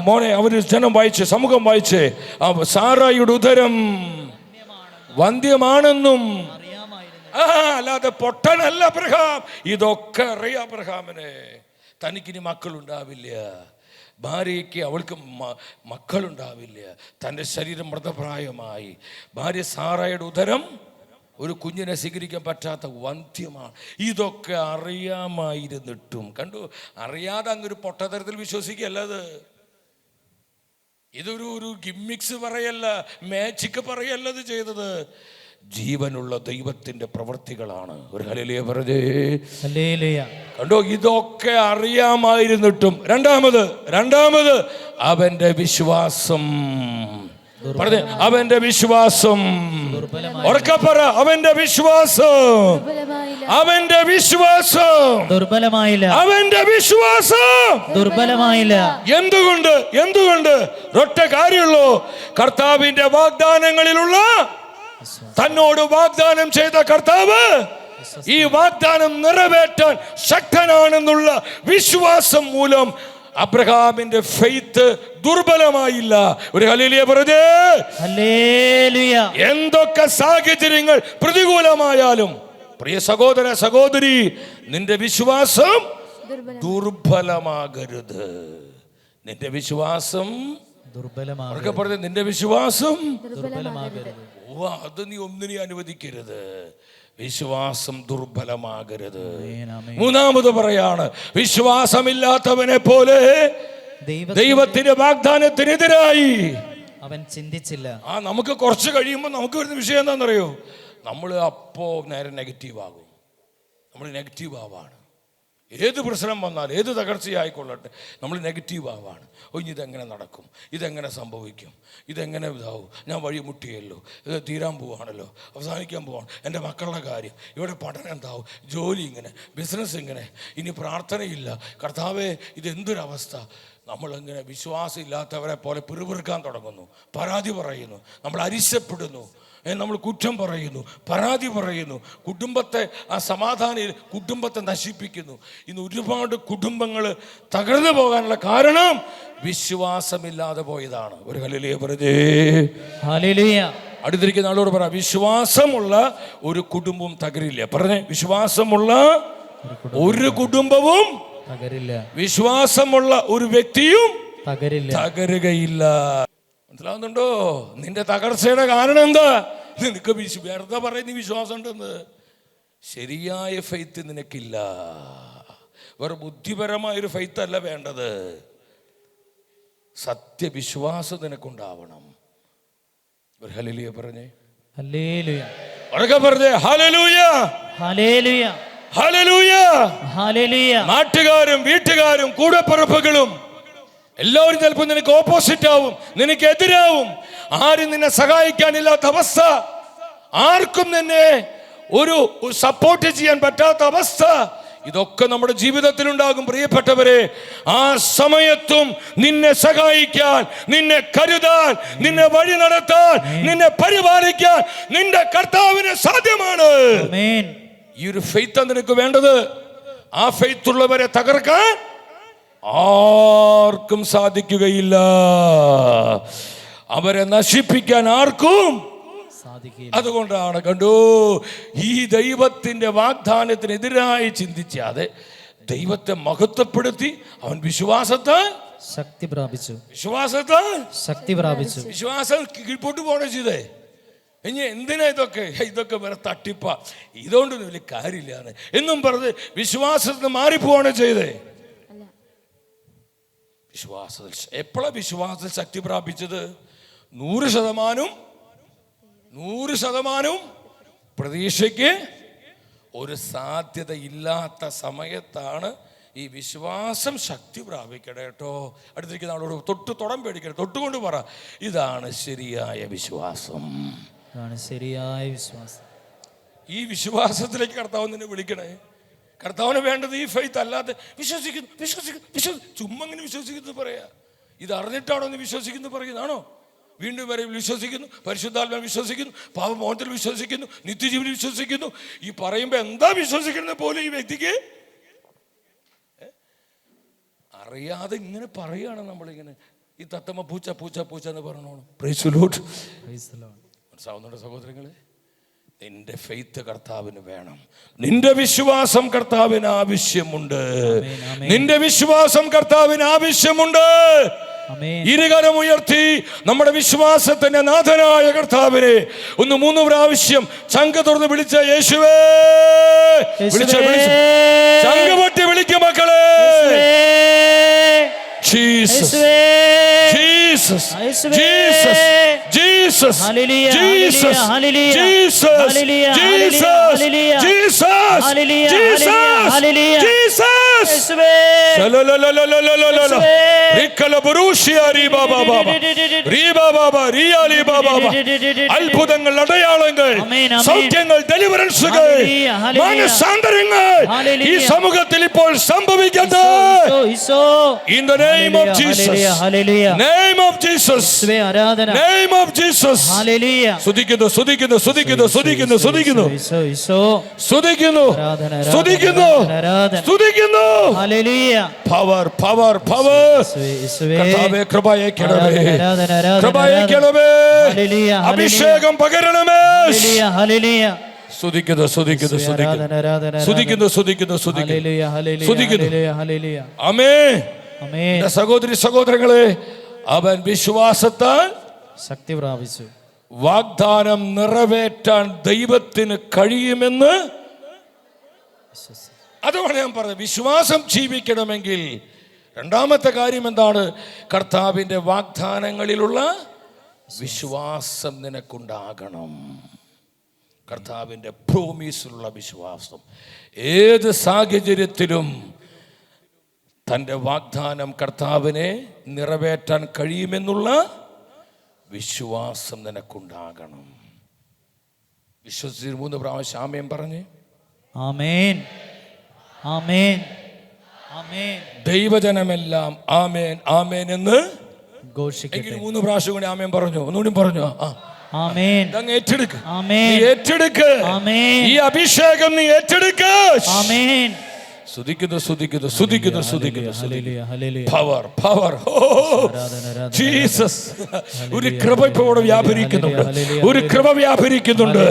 മോനെ, അവര് ജനം വായിച്ച്, സമൂഹം വായിച്ച്, സാറായുടെ ഉദരം വന്ധ്യമാണെന്നും. അല്ലാതെ പൊട്ടനല്ല അബ്രഹാം. ഇതൊക്കെ അറിയാം അബ്രഹാമിന്. തനിക്കിനി മക്കളുണ്ടാവില്ല, ഭാര്യയ്ക്ക് അവൾക്ക് മക്കളുണ്ടാവില്ല, തൻ്റെ ശരീരം മൃതപ്രായമായി, ഭാര്യ സാറായുടെ ഉദരം ഒരു കുഞ്ഞിനെ സ്വീകരിക്കാൻ പറ്റാത്ത വന്ധ്യമാണ്. ഇതൊക്കെ അറിയാമായിരുന്നിട്ടും, കണ്ടു, അറിയാതെ അങ്ങൊരു പൊട്ടതരത്തിൽ വിശ്വസിക്കല്ലത്. ഇതൊരു ഗിമ്മിക്സ് പറയല്ല, മാജിക്ക് പറയല്ലത് ചെയ്തത്. ജീവനുള്ള ദൈവത്തിന്റെ പ്രവൃത്തികളാണ്. ഒരു ഹല്ലേലൂയ പറഞ്ഞേ. ഹല്ലേലൂയ. കണ്ടോ, ഇതൊക്കെ അറിയാമായിരുന്നിട്ടും രണ്ടാമത് അവന്റെ വിശ്വാസം പറഞ്ഞേ, അവന്റെ വിശ്വാസം ഉറക്കപ്പറ, അവന്റെ വിശ്വാസം ദുർബലമായില്ല. അവന്റെ വിശ്വാസം ദുർബലമായില്ല. എന്തുകൊണ്ട്? ഒറ്റ കാര്യമുള്ളൂ, കർത്താവിന്റെ വാഗ്ദാനങ്ങളിലുള്ള, തന്നോട് വാഗ്ദാനം ചെയ്ത കർത്താവ് ഈ വാഗ്ദാനം നിറവേറ്റാൻ ശക്തനാണെന്നുള്ള വിശ്വാസം മൂലം അബ്രഹാമിന്റെ ഫെയ്ത്ത് ദുർബലമായില്ല. ഒരു ഹല്ലേലൂയ പറഞ്ഞേ. ഹല്ലേലൂയ. എന്തൊക്കെ സാഹചര്യങ്ങൾ പ്രതികൂലമായാലും പ്രിയ സഹോദര സഹോദരി, നിന്റെ വിശ്വാസം ദുർബലമാകരുത്. നിന്റെ വിശ്വാസം ദുർബലമാകരുത്. നിന്റെ വിശ്വാസം ദുർബലമാകരുത്. അത് നീ ഒന്നിനെ അനുവദിക്കരുത്. വിശ്വാസം ദുർബലമാകരുത്. മൂന്നാമത് പറയാണ്, വിശ്വാസമില്ലാത്തവനെ പോലെ ദൈവത്തിന്റെ വാഗ്ദാനത്തിനെതിരായി അവൻ ചിന്തിച്ചില്ല. നമുക്ക് കുറച്ച് കഴിയുമ്പോൾ നമുക്ക് വരുന്ന വിഷയം എന്താണെന്നറിയോ? നമ്മൾ അപ്പോ നേരെ നെഗറ്റീവ് ആകും. നമ്മൾ നെഗറ്റീവ് ആവാണ്. ഏത് പ്രശ്നം വന്നാലും, ഏത് തകർച്ചയായിക്കൊള്ളട്ടെ, നമ്മൾ നെഗറ്റീവ് ആവാണ്. ഇനി ഇതെങ്ങനെ നടക്കും, ഇതെങ്ങനെ സംഭവിക്കും, ഇതെങ്ങനെ ഇതാവും, ഞാൻ വഴി മുട്ടിയല്ലോ, ഇത് തീരാൻ പോവാണല്ലോ, അവസാനിക്കാൻ പോവാണ്, എൻ്റെ മക്കളുടെ കാര്യം, ഇവിടെ പഠനം എന്താവും, ജോലി ഇങ്ങനെ, ബിസിനസ് ഇങ്ങനെ, ഇനി പ്രാർത്ഥനയില്ല, കർത്താവേ ഇതെന്തൊരവസ്ഥ, നമ്മളിങ്ങനെ വിശ്വാസം ഇല്ലാത്തവരെ പോലെ പിറുപിറുക്കാൻ തുടങ്ങുന്നു, പരാതി പറയുന്നു, നമ്മൾ അരിശപ്പെടുന്നു, നമ്മൾ കുറ്റം പറയുന്നു, പരാതി പറയുന്നു, കുടുംബത്തെ ആ സമാധാനം കുടുംബത്തെ നശിപ്പിക്കുന്നു. ഇന്ന് ഒരുപാട് കുടുംബങ്ങൾ തകർന്നു പോകാനുള്ള കാരണം വിശ്വാസമില്ലാതെ പോയതാണ്. ഒരു ഹല്ലേലൂയ പറഞ്ഞേ. ഹല്ലേലൂയ. അടുത്തിരിക്കുന്ന ആളോട് പറ, വിശ്വാസമുള്ള ഒരു കുടുംബവും തകരില്ല. പറഞ്ഞേ, വിശ്വാസമുള്ള ഒരു കുടുംബവും തകരില്ല, വിശ്വാസമുള്ള ഒരു വ്യക്തിയും തകരുകയില്ല. മനസ്സിലാവുന്നുണ്ടോ? നിന്റെ തകർച്ചയുടെ കാരണം എന്താ? നിനക്ക് വെറുതെ പറയുന്ന വിശ്വാസം ഉണ്ടെന്ന്. ശരിയായ ഫെയ്ത്ത് നിനക്കില്ല. വേറെ ബുദ്ധിപരമായൊരു ഫെയ്ത്ത് അല്ല വേണ്ടത്, സത്യവിശ്വാസം നിനക്കുണ്ടാവണം. ഒരു ഹല്ലേലൂയ പറഞ്ഞേ. ഹല്ലേലൂയ. ഉറക്കെ പറഞ്ഞേ, ഹല്ലേലൂയ, ഹല്ലേലൂയ, ഹല്ലേലൂയ, ഹല്ലേലൂയ. നാട്ടുകാരും വീട്ടുകാരും കൂടപ്പിറപ്പുകളും എല്ലാവരും ചിലപ്പോൾ നിനക്ക് ഓപ്പോസിറ്റ് ആവും, നിനക്ക് എതിരാവും. ആരും നിന്നെ സഹായിക്കാനില്ലാത്ത അവസ്ഥ, ആർക്കും നിന്നെ ഒരു സപ്പോർട്ട് ചെയ്യാൻ പറ്റാത്ത അവസ്ഥ, ഇതൊക്കെ നമ്മുടെ ജീവിതത്തിൽ ഉണ്ടാകും. പ്രിയപ്പെട്ടവരെ, ആ സമയത്തും നിന്നെ സഹായിക്കാൻ, നിന്നെ കരുതാൻ, നിന്നെ വഴി നടത്താൻ, നിന്നെ പരിപാലിക്കാൻ നിന്റെ കർത്താവിന് സാധ്യമാണ്. ഈ ഒരു ഫെയ്ത്ത് നിനക്ക് വേണ്ടത്. ആ ഫെയ്ത്ത് ഉള്ളവരെ തകർക്കാൻ ആർക്കും സാധിക്കുകയില്ല, അവരെ നശിപ്പിക്കാൻ ആർക്കും സാധിക്കില്ല. അതുകൊണ്ടാണ് കണ്ടു, ഈ ദൈവത്തിന്റെ വാഗ്ദാനത്തിനെതിരായി ചിന്തിച്ചാതെ ദൈവത്തെ മഹത്വപ്പെടുത്തി അവൻ വിശ്വാസത്താൽ ശക്തി പ്രാപിച്ചു, വിശ്വാസത്താൽ ശക്തി പ്രാപിച്ചു. വിശ്വാസം കീഴ്പോട്ട് പോണേ ചെയ്തേ. ഇനി എന്തിനാ ഇതൊക്കെ വേറെ തട്ടിപ്പ, ഇതുകൊണ്ടൊന്നും വലിയ കാര്യമില്ലാന്ന് എന്നും പറഞ്ഞ് വിശ്വാസത്തിന് മാറിപ്പോവാണ് ചെയ്തേ. വിശ്വാസത്തിൽ എപ്പോഴാണ് വിശ്വാസത്തിൽ ശക്തി പ്രാപിച്ചത്? 100% പ്രതീക്ഷയ്ക്ക് ഒരു സാധ്യത ഇല്ലാത്ത സമയത്താണ് ഈ വിശ്വാസം ശക്തി പ്രാപിക്കട്ടെ കേട്ടോ. അടുത്തിരിക്കുന്ന ആളോട് തൊടാൻ പേടിക്കട്ടെ, തൊട്ടുകൊണ്ട് പറ, ഇതാണ് ശരിയായ വിശ്വാസം. ശരിയായ വിശ്വാസം. ഈ വിശ്വാസത്തിലേക്ക് കർത്താവ് നിന്നെ വിളിക്കണേ. കർത്താവിന് വേണ്ടത് ഈ ഫെയ്ത്ത് അല്ലാതെ വിശ്വസിക്കുന്നു ചുമ്മാ അങ്ങനെ വിശ്വസിക്കുന്നു പറയാ. ഇത് അറിഞ്ഞിട്ടാണോ നീ വിശ്വസിക്കുന്നു പറയുന്നതാണോ? വീണ്ടും വരെ വിശ്വസിക്കുന്നു, പരിശുദ്ധാത്മാവിൽ വിശ്വസിക്കുന്നു, പാപമോചനത്തിൽ വിശ്വസിക്കുന്നു, നിത്യജീവനിൽ വിശ്വസിക്കുന്നു. ഈ പറയുമ്പോൾ എന്താ വിശ്വസിക്കുന്നത് പോലും ഈ വ്യക്തിക്ക് അറിയാതെ ഇങ്ങനെ പറയുകയാണ്. നമ്മളിങ്ങനെ ഈ തത്തമ്മ പൂച്ച പൂച്ച പൂച്ച എന്ന് പറഞ്ഞോളൂ. Price the Lord. മനസ്സിലാവുന്നുണ്ടോ സഹോദരങ്ങളെ? നിന്റെ ഫെയ്ത്ത് കർത്താവിന് വേണം. നിന്റെ വിശ്വാസം കർത്താവിന് ആവശ്യമുണ്ട്. നിന്റെ വിശ്വാസം കർത്താവിന് ആവശ്യമുണ്ട്. ഇരുകരം ഉയർത്തി നമ്മുടെ വിശ്വാസത്തിന്റെ നാഥനായ കർത്താവിനെ 3 പ്രാവശ്യം ചങ്ക തുറന്ന് വിളിച്ച യേശുവേ, ചങ്ക പൊട്ടി വിളിക്കും മക്കളെ. Jesus, Jesus, Jesus, Jesus, Jesus, Jesus, അത്ഭുതങ്ങൾ, അടയാളങ്ങൾ, സൗഖ്യങ്ങൾ, ഡെലിവറൻസുകൾ, മാനസാന്തരങ്ങൾ ഈ സമൂഹത്തിൽ ഇപ്പോൾ സംഭവിക്കട്ടെ. In the name of Jesus, name of Jesus, name of Jesus. സ്തുതിക്കുന്നു, സ്തുതിക്കുന്നു, സ്തുതിക്കുന്നു, സ്തുതിക്കുന്നു, സ്തുതിക്കുന്നു, സ്തുതിക്കുന്നു, സ്തുതിക്കുന്നു, സ്തുതിക്കുന്നു. Power, power, power. കർത്താവേ, കൃപയക്കണമേ, കൃപയക്കണമേ, അഭിഷേകം പകരണമേ. സ്തുതിക്കുന്നു, സ്തുതിക്കുന്നു, സ്തുതിക്കുന്നു, സ്തുതിക്കുന്നു, സ്തുതിക്കുന്നു, സ്തുതിക്കുന്നു. ആമേൻ. സഹോദരി സഹോദരങ്ങളെ, അവൻ വിശ്വാസത്താൽ ശക്തി പ്രാപിച്ചു. വാഗ്ദാനം നിറവേറ്റാൻ ദൈവത്തിന് കഴിയുമെന്ന്. അതുകൊണ്ട് ഞാൻ പറഞ്ഞത്, വിശ്വാസം ജീവിക്കണമെങ്കിൽ രണ്ടാമത്തെ കാര്യം എന്താണ്? കർത്താവിൻ്റെ വാഗ്ദാനങ്ങളിലുള്ള വിശ്വാസം നിനക്കുണ്ടാകണം. കർത്താവിൻ്റെ പ്രോമിസിലുള്ള വിശ്വാസം. ഏത് സാഹചര്യത്തിലും തൻ്റെ വാഗ്ദാനം കർത്താവിനെ നിറവേറ്റാൻ കഴിയുമെന്നുള്ള വിശ്വാസം നിനക്കുണ്ടാകണം. വിശ്വസിച്ച് 3 പ്രാവശ്യം ആമേൻ പറഞ്ഞേ. ആമേൻ, ആമേൻ, ആമേൻ. ദൈവജനമെല്ലാം ആമേൻ ആമേൻ എന്ന് ഘോഷിക്കട്ടെ. എങ്കിൽ 3 പ്രാവശ്യം കൂടി ആമേൻ പറഞ്ഞു. ഒന്നുകൂടി പറഞ്ഞു. ആമേൻ. അങ്ങ് ഏറ്റെടുക്ക്. ആമേൻ. നീ ഏറ്റെടുക്ക്. ആമേൻ. ഈ അഭിഷേകം നീ ഏറ്റെടുക്ക്. ആമേൻ. സ്തുതിക്കുന്നു സ്തുതിക്കുന്നു സ്തുതിക്കുന്നു സ്തുതിക്കുന്നു. Hallelujah hallelujah. Power power. Jesus. ഒരു കൃപ ഇപ്പോൾ വ്യാപരിക്കുന്നുണ്ട്. ഒരു കൃപ വ്യാപരിക്കുന്നുണ്ട്.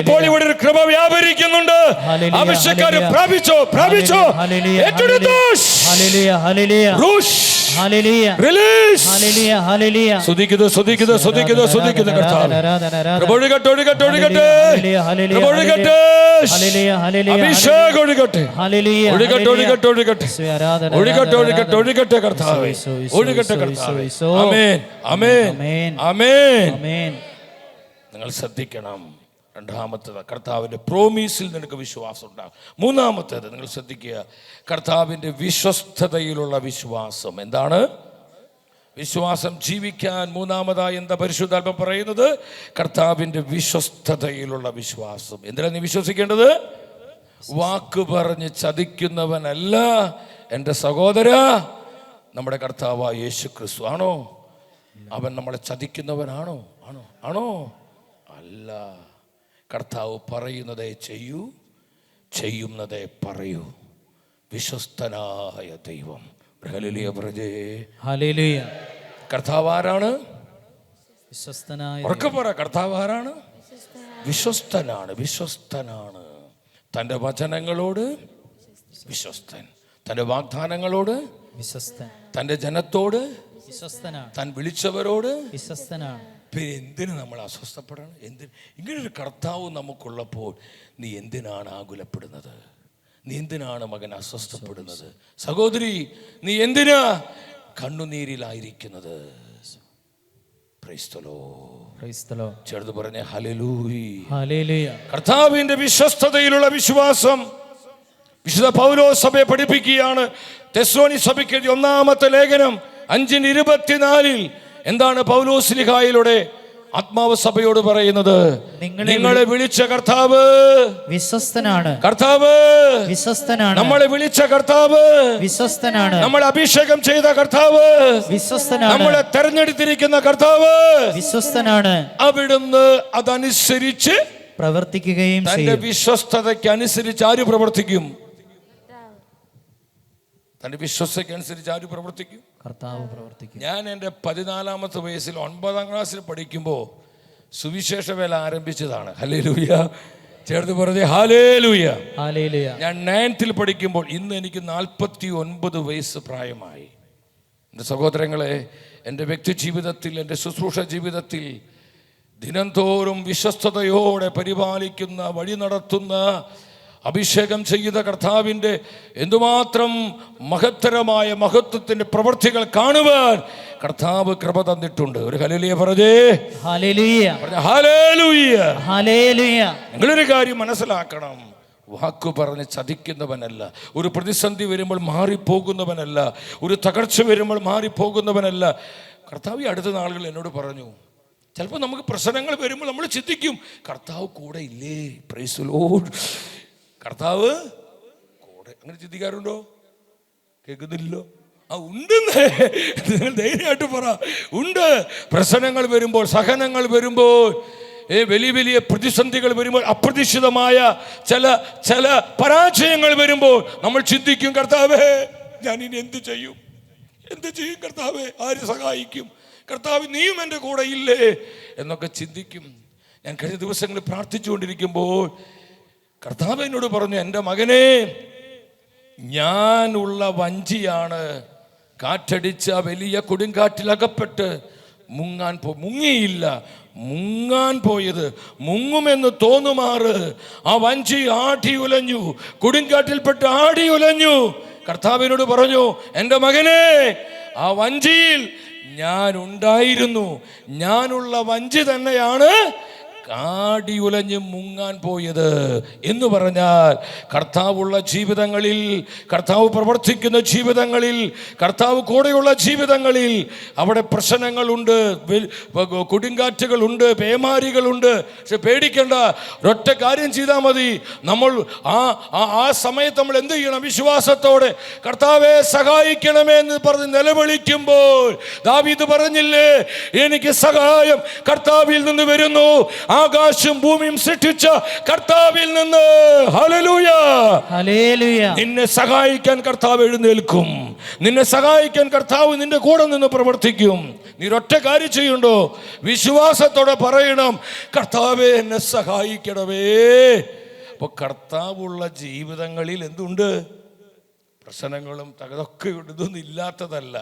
ഇപ്പോൾ ഇവിടെ ഒരു കൃപ വ്യാപരിക്കുന്നുണ്ട്. ആവശ്യക്കാര് പ്രാപിച്ചോ പ്രാപിച്ചോ. ഏറ്റെടുത്തു. Hallelujah hallelujah. Rouge. Hallelujah. Release. Hallelujah hallelujah. സ്തുതിക്കുന്നു സ്തുതിക്കുന്നു സ്തുതിക്കുന്നു സ്തുതിക്കുന്നു കർത്താവേ. കൃപ ഒഴുകട്ടെ ഒഴുകട്ടെ ഒഴുകട്ടെ. കൃപ ഒഴുകട്ടെ. Hallelujah hallelujah. അഭിഷേകം ഒഴുകട്ടെ. ഹല്ലേലൂയ. ഒഴുകട്ടെ ഒഴുകട്ടെ ഒഴുകട്ടെ ഒഴുകട്ടെ ഒഴുകട്ടെ ഒഴുകട്ടെ കർത്താവേ. ഒഴുകട്ടെ കർത്താവേ. ആമേൻ ആമേൻ ആമേൻ. ആമേൻ. നിങ്ങൾ ശ്രദ്ധിക്കണം. രണ്ടാമത്തേത് കർത്താവിന്റെ പ്രോമീസിൽ നിനക്ക് വിശ്വാസം ഉണ്ടാകും. മൂന്നാമത്തേത് നിങ്ങൾ ശ്രദ്ധിക്കുക, കർത്താവിന്റെ വിശ്വസ്തതയിലുള്ള വിശ്വാസം. എന്താണ് വിശ്വാസം? ജീവിക്കാൻ മൂന്നാമതായി എന്താ പരിശുദ്ധാത്മ പറയുന്നത്? കർത്താവിന്റെ വിശ്വസ്തതയിലുള്ള വിശ്വാസം. എന്തിനാ നീ വിശ്വസിക്കേണ്ടത്? വാക്ക് പറഞ്ഞ് ചതിക്കുന്നവനല്ല എൻ്റെ സഹോദര നമ്മുടെ കർത്താവായ യേശു ക്രിസ്തു. ആണോ? അവൻ നമ്മളെ ചതിക്കുന്നവനാണോ? ആണോ? ആണോ? അല്ല. കർത്താവ് പറയുന്നതേ ചെയ്യൂ, ചെയ്യുന്നതേ പറയൂ. വിശ്വസ്തനായ ദൈവം. ഹല്ലേലൂയ പ്രജേ. ഹല്ലേലൂയ. കർത്താവ് ആരാണ്? വിശ്വസ്തനായ. ഉറക്കെ പറ. കർത്താവ് ആരാണ്? വിശ്വസ്തനാണ്. വിശ്വസ്തനാണ്. തൻ്റെ വചനങ്ങളോട് വിശ്വസ്തൻ, തൻ്റെ വാഗ്ദാനങ്ങളോട് വിശ്വസ്തൻ, തൻ്റെ ജനത്തോട് വിശ്വസ്തനാണ്, താൻ വിളിച്ചവരോട് വിശ്വസ്തനാണ്. പിന്നെ എന്തിന് നമ്മൾ അസ്വസ്ഥപ്പെടണം? എന്തിന്? ഇങ്ങനൊരു കർത്താവ് നമുക്കുള്ളപ്പോൾ നീ എന്തിനാണ് ആകുലപ്പെടുന്നത്? നീ എന്തിനാണ് മകൻ അസ്വസ്ഥപ്പെടുന്നത്? സഹോദരി, നീ എന്തിനാ കണ്ണുനീരിലായിരിക്കുന്നത്? ചേർത്ത് പറഞ്ഞ ഹല്ലേലൂയ. കർത്താവിന്റെ വിശ്വസ്തതയിലുള്ള വിശ്വാസം വിശുദ്ധ പൗലോസ് സഭയെ പഠിപ്പിക്കുകയാണ്. തെസ്സലോനി സഭയ്ക്ക് 1-ാമത്തെ ലേഖനം 5:24 എന്താണ് പൗലോസ് ശ്ലീഹായിലൂടെ ആത്മാവ് സഭയോട് പറയുന്നത്? നിങ്ങളെ വിളിച്ച കർത്താവ് വിശ്വസ്തനാണ്. കർത്താവ് വിശ്വസ്തനാണ്. നമ്മളെ വിളിച്ച കർത്താവ് വിശ്വസ്തനാണ്. നമ്മളെ അഭിഷേകം ചെയ്ത കർത്താവ് വിശ്വസ്തനാണ്. നമ്മളെ തെരഞ്ഞെടുത്തിരിക്കുന്ന കർത്താവ് വിശ്വസ്തനാണ്. അവിടുന്ന് അതനുസരിച്ച് പ്രവർത്തിക്കുകയും തന്റെ വിശ്വസ്തതയ്ക്ക് അനുസരിച്ച് ആര് പ്രവർത്തിക്കും? തന്റെ വിശ്വസ്തയ്ക്ക് അനുസരിച്ച് ആര് പ്രവർത്തിക്കും? കർത്താവ് പ്രവർത്തിക്കും. ഞാൻ എൻ്റെ 14-ാമത്തെ വയസ്സിൽ 9-ാം ക്ലാസ്സിൽ പഠിക്കുമ്പോൾ സുവിശേഷ വേല ആരംഭിച്ചതാണ്. ഹല്ലേലൂയ. ചേർത്ത് പറഞ്ഞേ ഹല്ലേലൂയ. ഹല്ലേലൂയ. ഞാൻ 9th പഠിക്കുമ്പോൾ ഇന്ന് എനിക്ക് 49 വയസ്സ് പ്രായമായി. എൻ്റെ സഹോദരങ്ങളെ, എൻ്റെ വ്യക്തി ജീവിതത്തിൽ, എൻ്റെ ശുശ്രൂഷ ജീവിതത്തിൽ ദിനംതോറും വിശ്വസ്തയോടെ പരിപാലിക്കുന്ന, വഴി നടത്തുന്ന, അഭിഷേകം ചെയ്ത കർത്താവിൻ്റെ എന്തുമാത്രം മഹത്തരമായ മഹത്വത്തിൻ്റെ പ്രവൃത്തികൾ കാണുവാൻ കർത്താവ് കൃപ തന്നിട്ടുണ്ട്. ഒരു ഹല്ലേലൂയ പറഞ്ഞേ. ഹല്ലേലൂയ. ഹല്ലേലൂയ. ഹല്ലേലൂയ. നിങ്ങളൊരു കാര്യം മനസ്സിലാക്കണം. വാക്കു പറഞ്ഞ് ചതിക്കുന്നവനല്ല. ഒരു പ്രതിസന്ധി വരുമ്പോൾ മാറിപ്പോകുന്നവനല്ല. ഒരു തകർച്ച വരുമ്പോൾ മാറിപ്പോകുന്നവനല്ല. കർത്താവ് ഈ അടുത്ത നാളുകൾ എന്നോട് പറഞ്ഞു, ചിലപ്പോൾ നമുക്ക് പ്രശ്നങ്ങൾ വരുമ്പോൾ നമ്മൾ ചിന്തിക്കും, കർത്താവ് കൂടെ ഇല്ലേ? Price the Lord. കർത്താവ് കൂടെ. അങ്ങനെ ചിന്തിക്കാറുണ്ടോ? കേൾക്കുന്നില്ലല്ലോ. ഉണ്ടെന്ന് നിങ്ങൾ ധൈര്യമായിട്ട് പറ. ഉണ്ട്. പ്രശ്നങ്ങൾ വരുമ്പോൾ, സഹനങ്ങൾ വരുമ്പോൾ, വലിയ വലിയ പ്രതിസന്ധികൾ വരുമ്പോൾ, അപ്രതീക്ഷിതമായ ചില പരാജയങ്ങൾ വരുമ്പോൾ നമ്മൾ ചിന്തിക്കും, കർത്താവേ ഞാൻ ഇനി എന്ത് ചെയ്യും? എന്ത് ചെയ്യും കർത്താവേ? ആര് സഹായിക്കും? കർത്താവ് നീയും എൻ്റെ കൂടെ ഇല്ലേ എന്നൊക്കെ ചിന്തിക്കും. ഞാൻ കഴിഞ്ഞ ദിവസങ്ങളിൽ പ്രാർത്ഥിച്ചുകൊണ്ടിരിക്കുമ്പോൾ കർത്താവ് എന്നോട് പറഞ്ഞു, എൻ്റെ മകനെ, ഞാനുള്ള വഞ്ചിയാണ് കാറ്റടിച്ച വലിയ കൊടുങ്കാറ്റിലകപ്പെട്ട് മുങ്ങിയില്ല, മുങ്ങാൻ പോയത്. മുങ്ങുമെന്ന് തോന്നുമാറ് ആ വഞ്ചി ആടി ഉലഞ്ഞു, കൊടുങ്കാറ്റിൽപ്പെട്ട് ആടി ഉലഞ്ഞു. കർത്താവിനോട് പറഞ്ഞു, എൻ്റെ മകനെ, ആ വഞ്ചിയിൽ ഞാൻ ഉണ്ടായിരുന്നു. ഞാനുള്ള വഞ്ചി തന്നെയാണ് കാടി ഉലഞ്ഞ് മുങ്ങാൻ പോയത് എന്ന് പറഞ്ഞാൽ കർത്താവുള്ള ജീവിതങ്ങളിൽ, കർത്താവ് പ്രവർത്തിക്കുന്ന ജീവിതങ്ങളിൽ, കർത്താവ് കൂടെയുള്ള ജീവിതങ്ങളിൽ അവിടെ പ്രശ്നങ്ങളുണ്ട്, കൊടുങ്കാറ്റുകളുണ്ട്, പേമാരികളുണ്ട്. പക്ഷെ പേടിക്കേണ്ട, ഒരൊറ്റ കാര്യം ചെയ്താൽ മതി. നമ്മൾ ആ സമയത്ത് നമ്മൾ എന്ത് ചെയ്യണം? വിശ്വാസത്തോടെ കർത്താവെ സഹായിക്കണമേ എന്ന് പറഞ്ഞ് നിലവിളിക്കുമ്പോൾ ദാവീദ് പറഞ്ഞില്ലേ, എനിക്ക് സഹായം കർത്താവിൽ നിന്ന് വരുന്നു, ആകാശം ഭൂമിയും സൃഷ്ടിച്ച കർത്താവിൽ നിന്ന്. Hallelujah, hallelujah. നിന്നെ സഹായിക്കാൻ കർത്താവ് എഴുന്നേൽക്കും, നിന്നെ സഹായിക്കാൻ കർത്താവ് നിന്റെ കൂടെ നിന്ന് പ്രവർത്തിക്കും. നീ ഒറ്റ കാര്യം ചെയ്യുണ്ടോ? വിശ്വാസത്തോടെ പറയണം, കർത്താവേ എന്നെ സഹായിക്കണമേ. അപ്പൊ കർത്താവുള്ള ജീവിതങ്ങളിൽ എന്തുണ്ട്? പ്രശ്നങ്ങളും തകതൊക്കെ ഇതൊന്നും ഇല്ലാത്തതല്ല.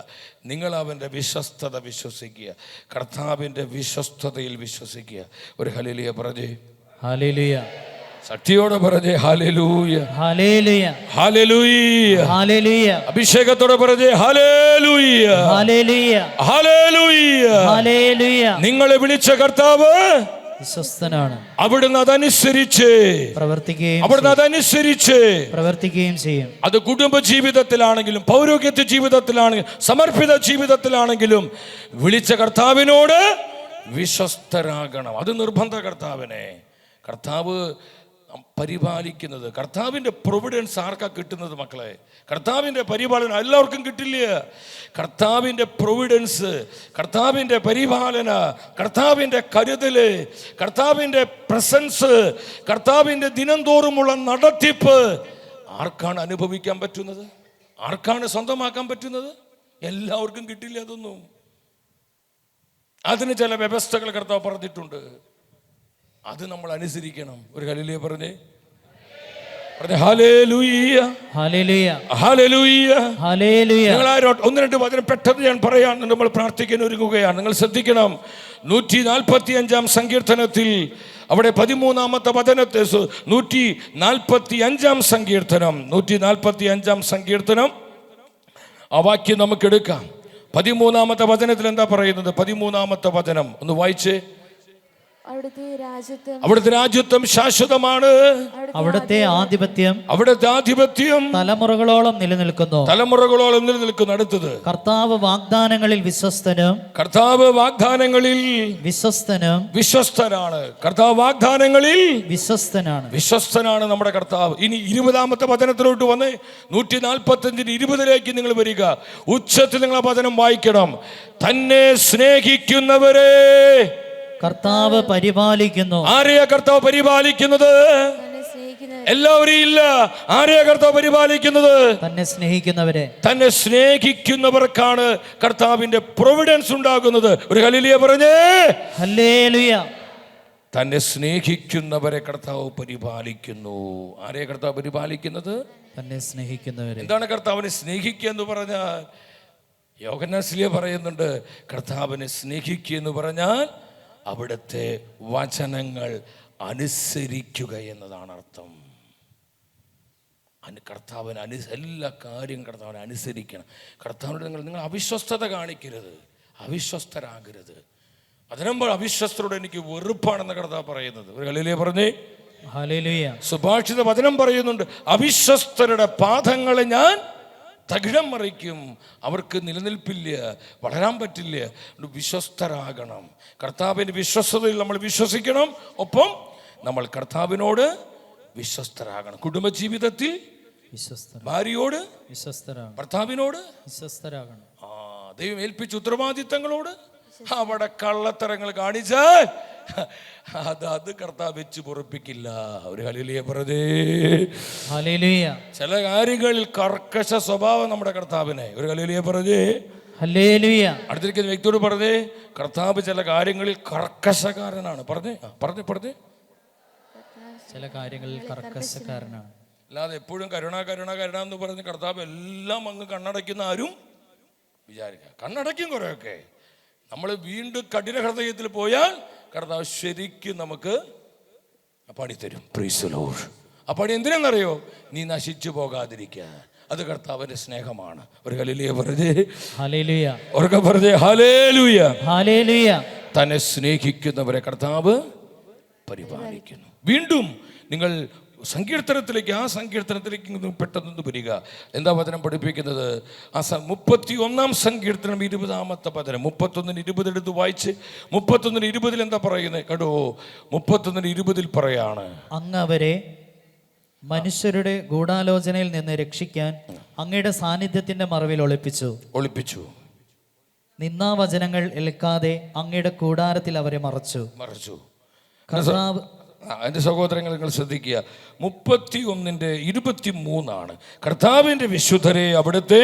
നിങ്ങൾ അവൻ്റെ വിശ്വസ്തത വിശ്വസിക്കുക, കർത്താവിൻ്റെ വിശ്വസ്തതയിൽ വിശ്വസിക്കുക. ഒരു ഹല്ലേലൂയ പറഞ്ഞേ. ഹല്ലേലൂയ. ശക്തിയോടെ പറഞ്ഞേ ഹല്ലേലൂയ, ഹല്ലേലൂയ, ഹല്ലേലൂയ, ഹല്ലേലൂയ. അഭിഷേകത്തോടെ പറഞ്ഞേ ഹല്ലേലൂയ, ഹല്ലേലൂയ, ഹല്ലേലൂയ. ഹല്ലേലൂയ. നിങ്ങളെ വിളിച്ച കർത്താവ് വിശ്വസ്തനാണ്. അവിടുന്ന് അതനുസരിച്ച് പ്രവർത്തിക്കുകയും ചെയ്യും. അത് കുടുംബ ജീവിതത്തിലാണെങ്കിലും, പൗരോഹിത്യ ജീവിതത്തിലാണെങ്കിലും, സമർപ്പിത ജീവിതത്തിലാണെങ്കിലും വിളിച്ച കർത്താവിനോട് വിശ്വസ്തരാകണം. അത് നിർബന്ധ. കർത്താവ് പരിപാലിക്കുന്നത്, കർത്താവിൻ്റെ പ്രൊവിഡൻസ് ആർക്കാ കിട്ടുന്നത് മക്കളെ? കർത്താവിൻ്റെ പരിപാലനം എല്ലാവർക്കും കിട്ടില്ല. കർത്താവിൻ്റെ പ്രൊവിഡൻസ്, കർത്താവിൻ്റെ പരിപാലന, കർത്താവിൻ്റെ കരുതല്, കർത്താവിൻ്റെ പ്രസൻസ്, കർത്താവിൻ്റെ ദിനം തോറുമുള്ള നടത്തിപ്പ് ആർക്കാണ് അനുഭവിക്കാൻ പറ്റുന്നത്? ആർക്കാണ് സ്വന്തമാക്കാൻ പറ്റുന്നത്? എല്ലാവർക്കും കിട്ടില്ല അതൊന്നും. അതിന് ചില വ്യവസ്ഥകൾ കർത്താവ് പറഞ്ഞിട്ടുണ്ട്, അത് നമ്മൾ അനുസരിക്കണം. ഒരു ഹല്ലേലൂയ പറഞ്ഞേ. Hallelujah, hallelujah, hallelujah, hallelujah. നിങ്ങൾ ഒന്ന് രണ്ട് വചനം പെട്ടെന്ന് ഞാൻ പറയാൻ നമ്മൾ പ്രാർത്ഥിക്കാൻ ഒരുങ്ങുകയാണ്. നിങ്ങൾ ശ്രദ്ധിക്കണം. 145 സങ്കീർത്തനത്തിൽ അവിടെ 13-ാമത്തെ വചനത്തെ, 145 സങ്കീർത്തനം, 145 സങ്കീർത്തനം ആ വാക്യം നമുക്ക് എടുക്കാം. 13-ാമത്തെ വചനത്തിൽ എന്താ പറയുന്നത്? 13-ാമത്തെ വചനം ഒന്ന് വായിച്ചേ. അവിടുത്തെ രാജ്യത്വം ശാശ്വതമാണ്, അവിടുത്തെ ആധിപത്യം തലമുറകളോളം നിലനിൽക്കുന്നു. അടുത്തത്, കർത്താവ് വാഗ്ദാനങ്ങളിൽ വിശ്വസ്തനാണ്. കർത്താവ് വാഗ്ദാനങ്ങളിൽ വിശ്വസ്തനാണ് നമ്മുടെ കർത്താവ്. ഇനി 20-ാമത്തെ വചനത്തിലോട്ട് വന്ന് 145-20 നിങ്ങൾ വരിക. ഉച്ചത്തിൽ നിങ്ങൾ ആ വചനം വായിക്കണം. തന്നെ സ്നേഹിക്കുന്നവരെ കർത്താവ് പരിപാലിക്കുന്നു. ആരെയാ കർത്താവ് പരിപാലിക്കുന്നത്? എല്ലാവരെയും ഇല്ല. ആരെയാ കർത്താവ് പരിപാലിക്കുന്നത്? തന്നെ സ്നേഹിക്കുന്നവർക്കാണ് കർത്താവിന്റെ പ്രൊവിഡൻസ് ഉണ്ടാകുന്നത്. ഒരു ഹല്ലേലൂയ പറഞ്ഞേ. ഹല്ലേലൂയ. തന്നെ സ്നേഹിക്കുന്നവരെ കർത്താവ് പരിപാലിക്കുന്നു. ആരെയാ കർത്താവ് പരിപാലിക്കുന്നത്? തന്നെ സ്നേഹിക്കുന്നവരെ. എന്താണ് കർത്താവിനെ സ്നേഹിക്കുക എന്ന് പറഞ്ഞാൽ? യോഹന്നാൻ സ്ലീഹ പറയുന്നുണ്ട്, കർത്താവിനെ സ്നേഹിക്കുക എന്ന് പറഞ്ഞാൽ അവിടുത്തെ വചനങ്ങൾ അനുസരിക്കുക എന്നതാണ് അർത്ഥം. കർത്താവിന് എല്ലാ കാര്യം കർത്താവിനെ അനുസരിക്കണം. കർത്താവിനോട് നിങ്ങൾ അവിശ്വസ്തത കാണിക്കരുത്, അവിശ്വസ്തരാകരുത്. അതിനുമ്പോൾ അവിശ്വസ്തരോട് എനിക്ക് വെറുപ്പാണെന്ന് കർത്താവ് പറയുന്നത്. ഒരു ഹല്ലേലൂയ പറഞ്ഞേ. ഹല്ലേലൂയ. സുഭാഷിത വചനം പറയുന്നുണ്ട്, അവിശ്വസ്തരുടെ പാദങ്ങളെ ഞാൻ തകിടം മറിക്കും, അവർക്ക് നിലനിൽപ്പില്ല, വളരാൻ പറ്റില്ല. വിശ്വസ്തരാകണം. കർത്താവിൻ്റെ വിശ്വസ്തതയിൽ നമ്മൾ വിശ്വസിക്കണം. ഒപ്പം നമ്മൾ കർത്താവിനോട് വിശ്വസ്തരാകണം. കുടുംബജീവിതത്തിൽ ഭാര്യയോട് വിശ്വസ്തരാകണം, ഭർത്താവിനോട് വിശ്വസ്തരാകണം. ദൈവം ഏൽപ്പിച്ച ഉത്തരവാദിത്തങ്ങളോട് അവിടെ കള്ളത്തരങ്ങൾ കാണിച്ചാൽ അത് കർത്താവ് വെച്ച് പൊറുപ്പിക്കില്ല. ഒരു ഹല്ലേലൂയ പറഞ്ഞേ. ഹല്ലേലൂയ. ചില കാര്യങ്ങളിൽ കർക്കശ സ്വഭാവം നമ്മുടെ കർത്താവിനെ. ഒരു ഹല്ലേലൂയ പറഞ്ഞേ. ഹല്ലേലൂയ. അടുത്തിരിക്കുന്ന വ്യക്തിയോട് പറഞ്ഞേ, കർത്താവ് ചില കാര്യങ്ങളിൽ കർക്കശക്കാരനാണ്. പറഞ്ഞേ. ചില കാര്യങ്ങളിൽ കർക്കശക്കാരനാണ്. അല്ലാതെ എപ്പോഴും കരുണ എന്ന് പറഞ്ഞ് കർത്താവ് എല്ലാം അങ്ങ് കണ്ണടയ്ക്കുന്ന ആരും വിചാരിക്കുക. കണ്ണടയ്ക്കും കുറെയൊക്കെ. നമ്മൾ വീണ്ടും കഠിന ഹൃദയത്തിൽ പോയാൽ കർത്താവ് ശരിക്കും നമുക്ക് പണി തരും. Price the Lord. ആ പണി എന്തിനെന്നറിയോ? നീ നശിച്ചു പോകാതിരിക്കാൻ. അത് കർത്താവിന്റെ സ്നേഹമാണ്. ഒരു ഹല്ലേലൂയ പറഞ്ഞേ. ഹല്ലേലൂയ. ഉറക്കെ പറഞ്ഞേ. ഹല്ലേലൂയ. ഹല്ലേലൂയ. തന്നെ സ്നേഹിക്കുന്നവരെ കർത്താവ് പരിപാലിക്കുന്നു. വീണ്ടും നിങ്ങൾ സങ്കീർത്തനത്തിലേക്ക്, ആ സങ്കീർത്തനത്തിലേക്ക് പെട്ടെന്ന് വരിക. എന്താ വചനം പഠിപ്പിക്കുന്നത്? 31-ാം സങ്കീർത്തനം 20-ാമത്തെ വചനം. 31-20 എടുത്ത് വായിച്ച് 31-20 എന്താ പറയുന്നത് കേട്ടോ? 31-20 പറയാണ്, അങ്ങ് അവരെ മനുഷ്യരുടെ ഗൂഢാലോചനയിൽ നിന്ന് രക്ഷിക്കാൻ അങ്ങയുടെ സാന്നിധ്യത്തിന്റെ മറവിൽ ഒളിപ്പിച്ചു. നിന്നാവചനങ്ങൾ ഏൽക്കാതെ അങ്ങയുടെ കൂടാരത്തിൽ അവരെ മറച്ചു. കർത്താവ് എൻ്റെ സഹോദരങ്ങൾ, നിങ്ങൾ ശ്രദ്ധിക്കുക. 31-23 കർത്താവിൻ്റെ വിശുദ്ധരെ അവിടുത്തെ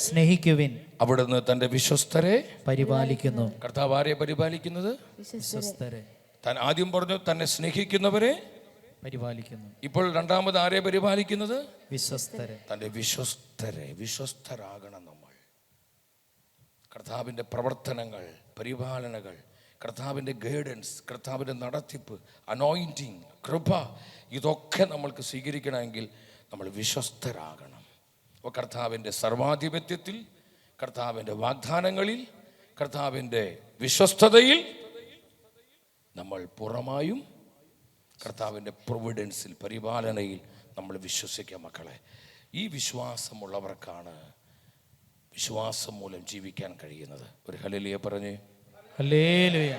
സ്നേഹിക്കുവിൻ, അവിടുന്ന് തൻ്റെ വിശ്വസ്തരെ പരിപാലിക്കുന്നു. കർത്താവ് ആരെ പരിപാലിക്കുന്നത്? വിശ്വസ്തരെ. താൻ ആദ്യം പറഞ്ഞു തന്നെ സ്നേഹിക്കുന്നവരെ പരിപാലിക്കുന്നു. ഇപ്പോൾ രണ്ടാമത് ആരെ പരിപാലിക്കുന്നത്? വിശ്വസ്തരെ. തൻ്റെ വിശ്വസ്തരാകണം നമ്മൾ. കർത്താവിൻ്റെ പ്രവർത്തനങ്ങൾ, പരിപാലനകൾ, കർത്താവിൻ്റെ ഗൈഡൻസ്, കർത്താവിൻ്റെ നടത്തിപ്പ്, അനോയിൻറ്റിങ്, കൃപ, ഇതൊക്കെ നമ്മൾക്ക് സ്വീകരിക്കണമെങ്കിൽ നമ്മൾ വിശ്വസ്തരാകണം. അപ്പോൾ കർത്താവിൻ്റെ സർവാധിപത്യത്തിൽ, കർത്താവിൻ്റെ വാഗ്ദാനങ്ങളിൽ, കർത്താവിൻ്റെ വിശ്വസ്തതയിൽ നമ്മൾ പുറമായും കർത്താവിൻ്റെ പ്രൊവിഡൻസിൽ, പരിപാലനയിൽ നമ്മൾ വിശ്വസിക്കുക. മക്കളെ, ഈ വിശ്വാസമുള്ളവർക്കാണ് വിശ്വാസം മൂലം ജീവിക്കാൻ കഴിയുന്നത്. ഒരു ഹല്ലേലൂയ പറഞ്ഞേ. ഹല്ലേലൂയ.